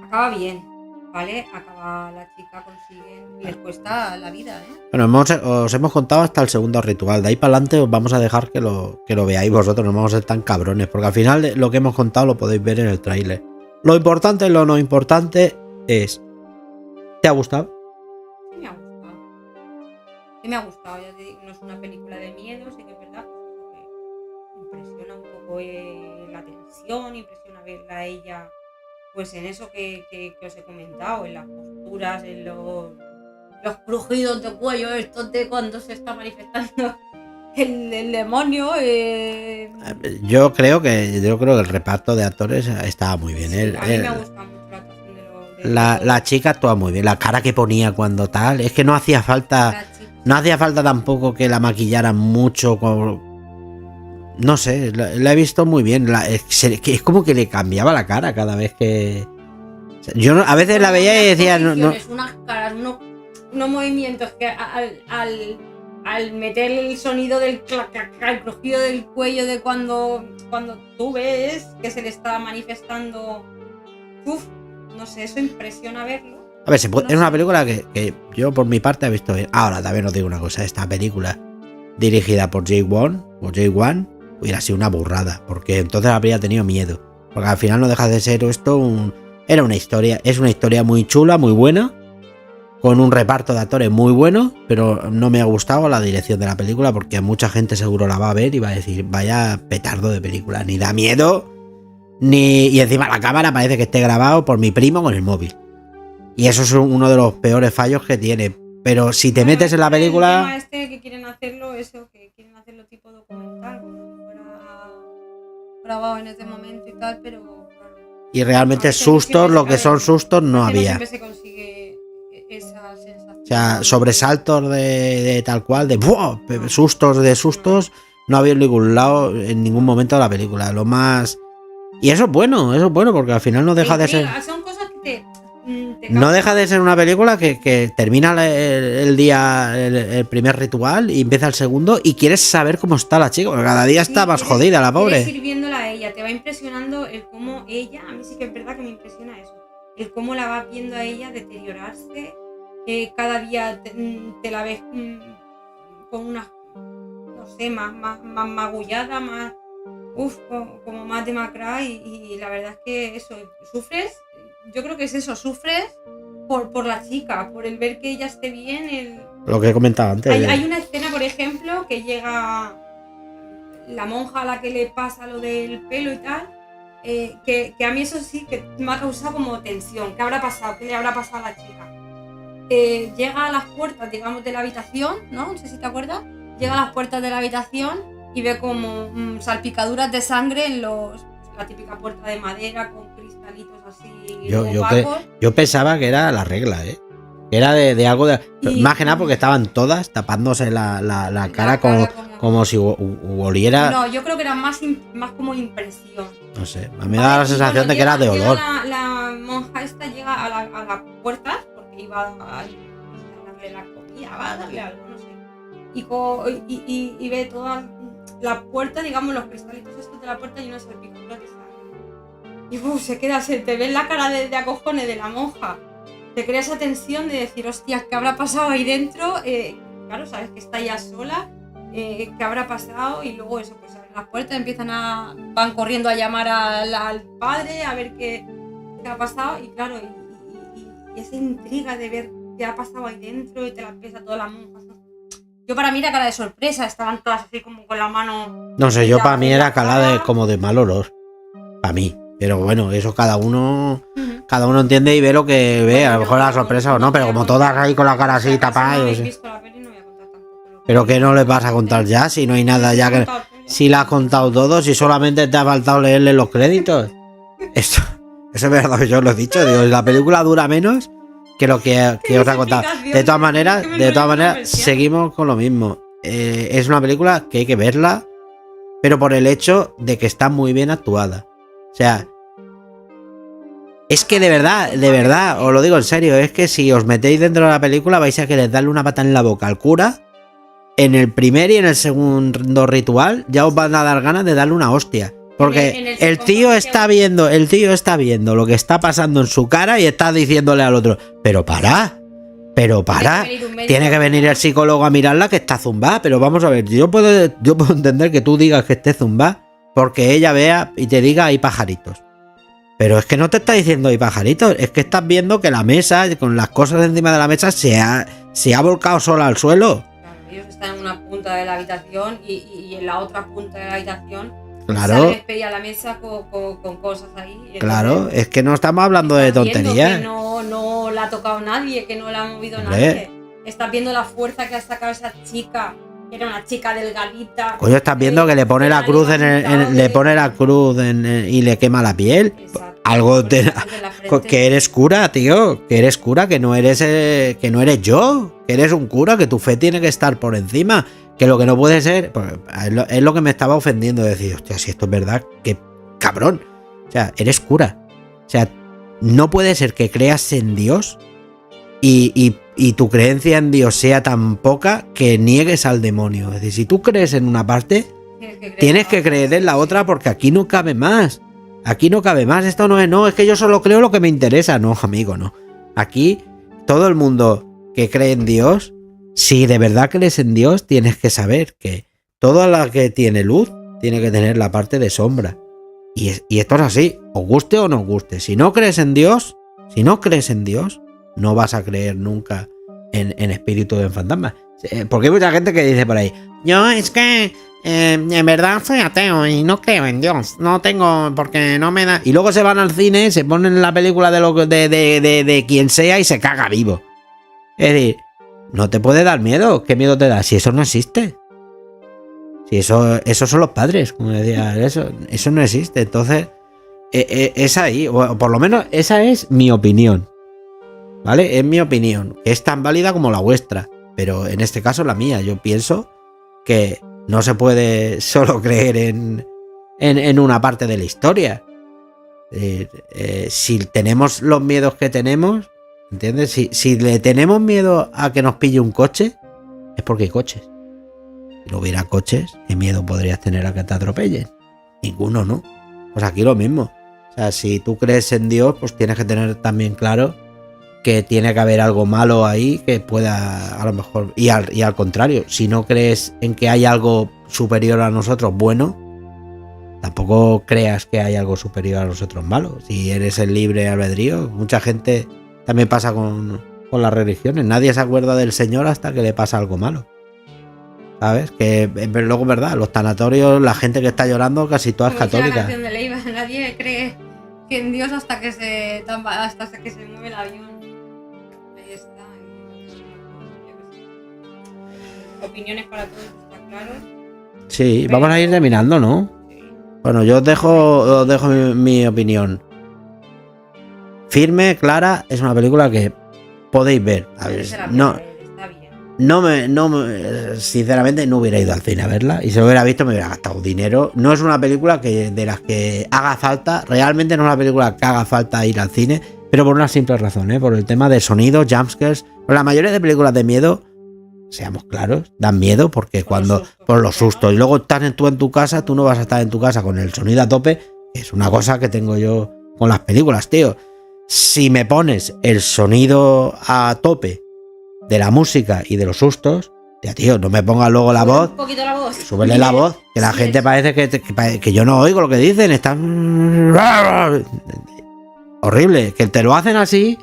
Acaba bien, ¿vale? Acaba, la chica consigue, les cuesta la vida, ¿eh? Bueno, os hemos contado hasta el segundo ritual. De ahí para adelante os vamos a dejar que lo veáis vosotros. No vamos a ser tan cabrones, porque al final lo que hemos contado lo podéis ver en el tráiler. Lo importante y lo no importante es ¿Te ha gustado? Sí me ha gustado. Sí me ha gustado, ya te digo, no es una película de miedo, sí que es verdad, pues que impresiona un poco la tensión, impresiona verla a ella, pues en eso que os he comentado, en las posturas, en los crujidos de cuello, estos de cuando se está manifestando el demonio. Yo creo que el reparto de actores estaba muy bien. Sí, a mí me gusta mucho la actuación de la chica actúa muy bien, la cara que ponía cuando tal, es que no hacía falta tampoco que la maquillaran mucho. No sé, la he visto muy bien. Es como que le cambiaba la cara cada vez que. Yo a veces la veía y decía. Unas caras, unos movimientos que al meter el sonido del el crujido del cuello de cuando tú ves que se le está manifestando. No sé, eso impresiona verlo. A ver, es una película que yo por mi parte he visto bien. Ahora también os digo una cosa, esta película dirigida por James Wan hubiera sido una burrada, porque entonces habría tenido miedo, porque al final no deja de ser esto era una historia, es una historia muy chula, muy buena, con un reparto de actores muy bueno, pero no me ha gustado la dirección de la película, porque mucha gente seguro la va a ver y va a decir, vaya petardo de película, ni da miedo, y encima la cámara parece que esté grabado por mi primo con el móvil, y eso es uno de los peores fallos que tiene. Pero si te metes en la película... El tema que quieren hacerlo, que quieren hacerlo tipo documental, como si fuera grabado en ese momento y tal, pero... Claro, y realmente sustos, lo que son sustos, no había. Siempre se consigue esa sensación. O sea, sobresaltos de tal cual, de ¡buah! Sustos, no había en ningún lado, en ningún momento de la película. Lo más... Y eso es bueno, porque al final no deja de ser... Son cosas que no deja de ser una película que termina el día, el primer ritual y empieza el segundo y quieres saber cómo está la chica, porque cada día está más jodida la pobre. Quieres ir viéndola a ella, te va impresionando el cómo ella, a mí sí que es verdad que me impresiona eso, el cómo la vas viendo a ella deteriorarse, cada día te la ves con una, no sé, más magullada, más, como más demacrada y la verdad es que eso, sufres. Yo creo que es eso, sufres por la chica, por el ver que ella esté bien. Lo que he comentado antes. Hay una escena, por ejemplo, que llega la monja a la que le pasa lo del pelo y tal, que a mí eso sí que me ha causado como tensión. ¿Qué habrá pasado? ¿Qué le habrá pasado a la chica? Llega a las puertas, digamos, de la habitación, ¿no? No sé si te acuerdas. Llega a las puertas de la habitación y ve como salpicaduras de sangre en la típica puerta de madera con cristalitos así. Yo pensaba que era la regla, era de algo de... Más que nada porque estaban todas tapándose la cara como si oliera... No, yo creo que era más como impresión. No sé, a mí me da la sensación de que era de olor. La monja esta llega a la puerta porque iba a darle la comida, va a darle algo, no sé. Y ve toda la puerta, digamos, los cristalitos estos de la puerta y una salpicadura de sangre. Y se queda, se te ve en la cara de acojones de la monja. Te crea esa tensión de decir, hostias, ¿qué habrá pasado ahí dentro? Claro, sabes que está ya sola, ¿qué habrá pasado? Y luego eso, pues abren las puertas, van corriendo a llamar al padre a ver qué ha pasado. Y claro, y esa intriga de ver qué ha pasado ahí dentro y te la empieza toda la monja. Yo para mí era cara de sorpresa, estaban todas así como con la mano... No sé, yo para mí era cara como de mal olor, para mí. Pero bueno, eso cada uno entiende y ve lo que ve, a lo mejor la sorpresa o no, pero como todas ahí con la cara así tapada. Pero que no les vas a contar ya, si no hay nada ya que... Si la has contado todo, si solamente te ha faltado leerle los créditos. Eso es verdad, yo lo he dicho, digo, la película dura menos que lo que os ha contado. De todas maneras, seguimos con lo mismo. Es una película que hay que verla, pero por el hecho de que está muy bien actuada. O sea, es que de verdad, os lo digo en serio, es que si os metéis dentro de la película vais a querer darle una pata en la boca al cura. En el primer y en el segundo ritual ya os van a dar ganas de darle una hostia. Porque el tío está viendo lo que está pasando en su cara y está diciéndole al otro, pero para, tiene que venir el psicólogo a mirarla que está zumbada. Pero vamos a ver, yo puedo entender que tú digas que esté zumbada porque ella vea y te diga hay pajaritos. Pero es que no te está diciendo ahí pajarito, es que estás viendo que la mesa, con las cosas encima de la mesa, se ha volcado sola al suelo. Claro, ellos están en una punta de la habitación y en la otra punta de la habitación Claro. sale despedida a la mesa con cosas ahí. Claro, es que no estamos hablando de tonterías. Que no la ha tocado nadie, que no la ha movido Hombre. nadie. Estás viendo la fuerza que ha sacado esa chica, que era una chica delgadita. Coño, estás viendo que le pone la cruz y le quema la piel. Exacto. Algo Porque que eres cura, tío, que eres cura, que no eres yo, que eres un cura, que tu fe tiene que estar por encima, que lo que no puede ser, pues, es lo que me estaba ofendiendo, decir, hostia, si esto es verdad, que cabrón, o sea, eres cura, o sea, no puede ser que creas en Dios y tu creencia en Dios sea tan poca que niegues al demonio. Es decir, si tú crees en una parte, tienes que creer en la otra, porque aquí no cabe más. Aquí no cabe más. Esto no es que yo solo creo lo que me interesa. No, amigo, no. Aquí todo el mundo que cree en Dios, si de verdad crees en Dios, tienes que saber que toda la que tiene luz tiene que tener la parte de sombra. Y esto es así, os guste o no os guste. Si no crees en Dios, no vas a creer nunca en espíritu de fantasma. Porque hay mucha gente que dice por ahí, yo es que en verdad soy ateo y no creo en Dios, no tengo, porque no me da. Y luego se van al cine, se ponen la película de quien sea y se caga vivo. Es decir, no te puede dar miedo. ¿Qué miedo te da? Si eso no existe. Si eso son los padres, como decía, eso no existe. Entonces, es ahí, o por lo menos esa es mi opinión. ¿Vale? Es mi opinión. Es tan válida como la vuestra. Pero en este caso la mía. Yo pienso que no se puede solo creer en una parte de la historia. Si tenemos los miedos que tenemos, ¿entiendes? Si le tenemos miedo a que nos pille un coche, es porque hay coches. Si no hubiera coches, ¿qué miedo podrías tener a que te atropellen? Ninguno, ¿no? Pues aquí lo mismo. O sea, si tú crees en Dios, pues tienes que tener también claro que tiene que haber algo malo ahí que pueda, a lo mejor, y al contrario, si no crees en que hay algo superior a nosotros bueno, tampoco creas que hay algo superior a nosotros malo. Si eres el libre albedrío, mucha gente también pasa con las religiones, nadie se acuerda del Señor hasta que le pasa algo malo, ¿sabes? Que luego es verdad, los tanatorios, la gente que está llorando casi toda es católica. Nadie cree en Dios hasta que se mueve el avión. Ahí está. Opiniones para todos, está claro. Sí, vamos a ir terminando, ¿no? Sí. Bueno, yo os dejo mi opinión. Firme, clara, es una película que podéis ver. A ver, sinceramente no hubiera ido al cine a verla, y si lo hubiera visto me hubiera gastado dinero. No es una película de las que haga falta, realmente no es una película que haga falta ir al cine, pero por una simple razón, por el tema de sonido, jumpscares. La mayoría de películas de miedo, seamos claros, dan miedo porque por los sustos, y luego estás tú en tu casa, tú no vas a estar en tu casa con el sonido a tope. Es una cosa que tengo yo con las películas, tío. Si me pones el sonido a tope de la música y de los sustos, ya, tío, no me pongas luego la voz. Un poquito la voz. Súbele la voz, que la gente parece que yo no oigo lo que dicen. Están horrible, que te lo hacen así,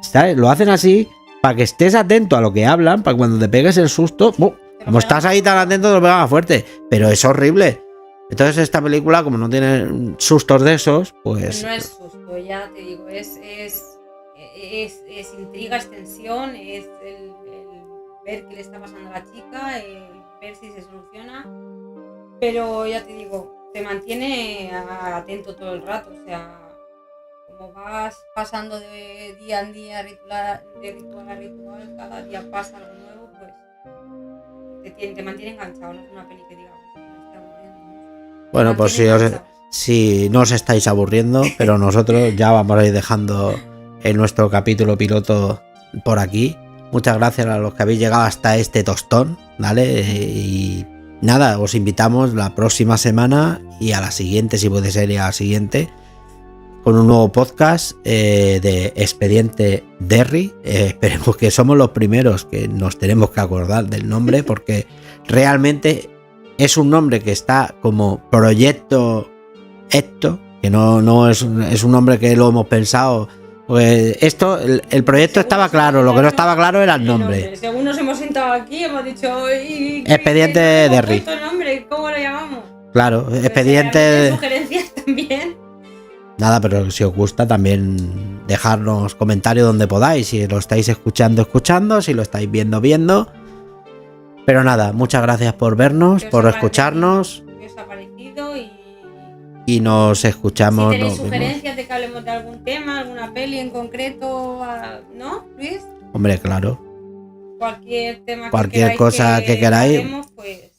¿sabes? Lo hacen así para que estés atento a lo que hablan, para que cuando te pegues el susto, como estás ahí tan atento, te lo pegas más fuerte. Pero es horrible. Entonces esta película, como no tiene sustos de esos, pues no es susto, ya te digo, es intriga, es tensión, es el ver qué le está pasando a la chica, el ver si se soluciona, pero ya te digo, te mantiene atento todo el rato, o sea, como vas pasando de día en día, de ritual a ritual, cada día pasa algo nuevo, pues te mantiene enganchado, no es una peli que diga, me está aburriendo. Bueno, pues si no os estáis aburriendo, pero nosotros ya vamos a ir dejando en nuestro capítulo piloto por aquí. Muchas gracias a los que habéis llegado hasta este tostón, ¿vale? Y nada, os invitamos la próxima semana y a la siguiente, si puede ser, y a la siguiente, con un nuevo podcast de Expediente Derry. Esperemos que somos los primeros que nos tenemos que acordar del nombre, porque realmente es un nombre que está como proyecto esto, Que no es un nombre que lo hemos pensado. Pues el proyecto estaba claro, lo que no estaba claro era el nombre. Según nos hemos sentado aquí, hemos dicho... Expediente Derry. Nombre? ¿Cómo lo llamamos? Claro, Pues expediente... sugerencias también. Nada, pero si os gusta también dejarnos comentarios donde podáis. Si lo estáis escuchando, si lo estáis viendo. Pero nada, muchas gracias por vernos, por escucharnos. ¿Qué os ha parecido? Y nos escuchamos. Si tenéis sugerencias de que hablemos de algún tema, alguna peli en concreto, ¿no, Luis? Hombre, claro. Cualquier tema, cualquier cosa que queráis, hablemos, pues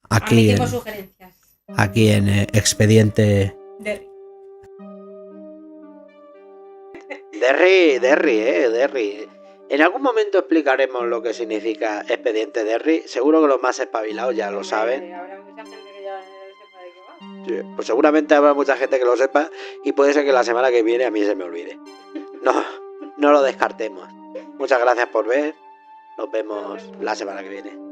aquí sugerencias. Aquí en Expediente Derry. Derry. En algún momento explicaremos lo que significa Expediente Derry. Seguro que los más espabilados ya lo saben. Habrá mucha gente que ya sepa de qué va. Sí, pues seguramente habrá mucha gente que lo sepa y puede ser que la semana que viene a mí se me olvide. No lo descartemos. Muchas gracias por ver. Nos vemos la semana que viene.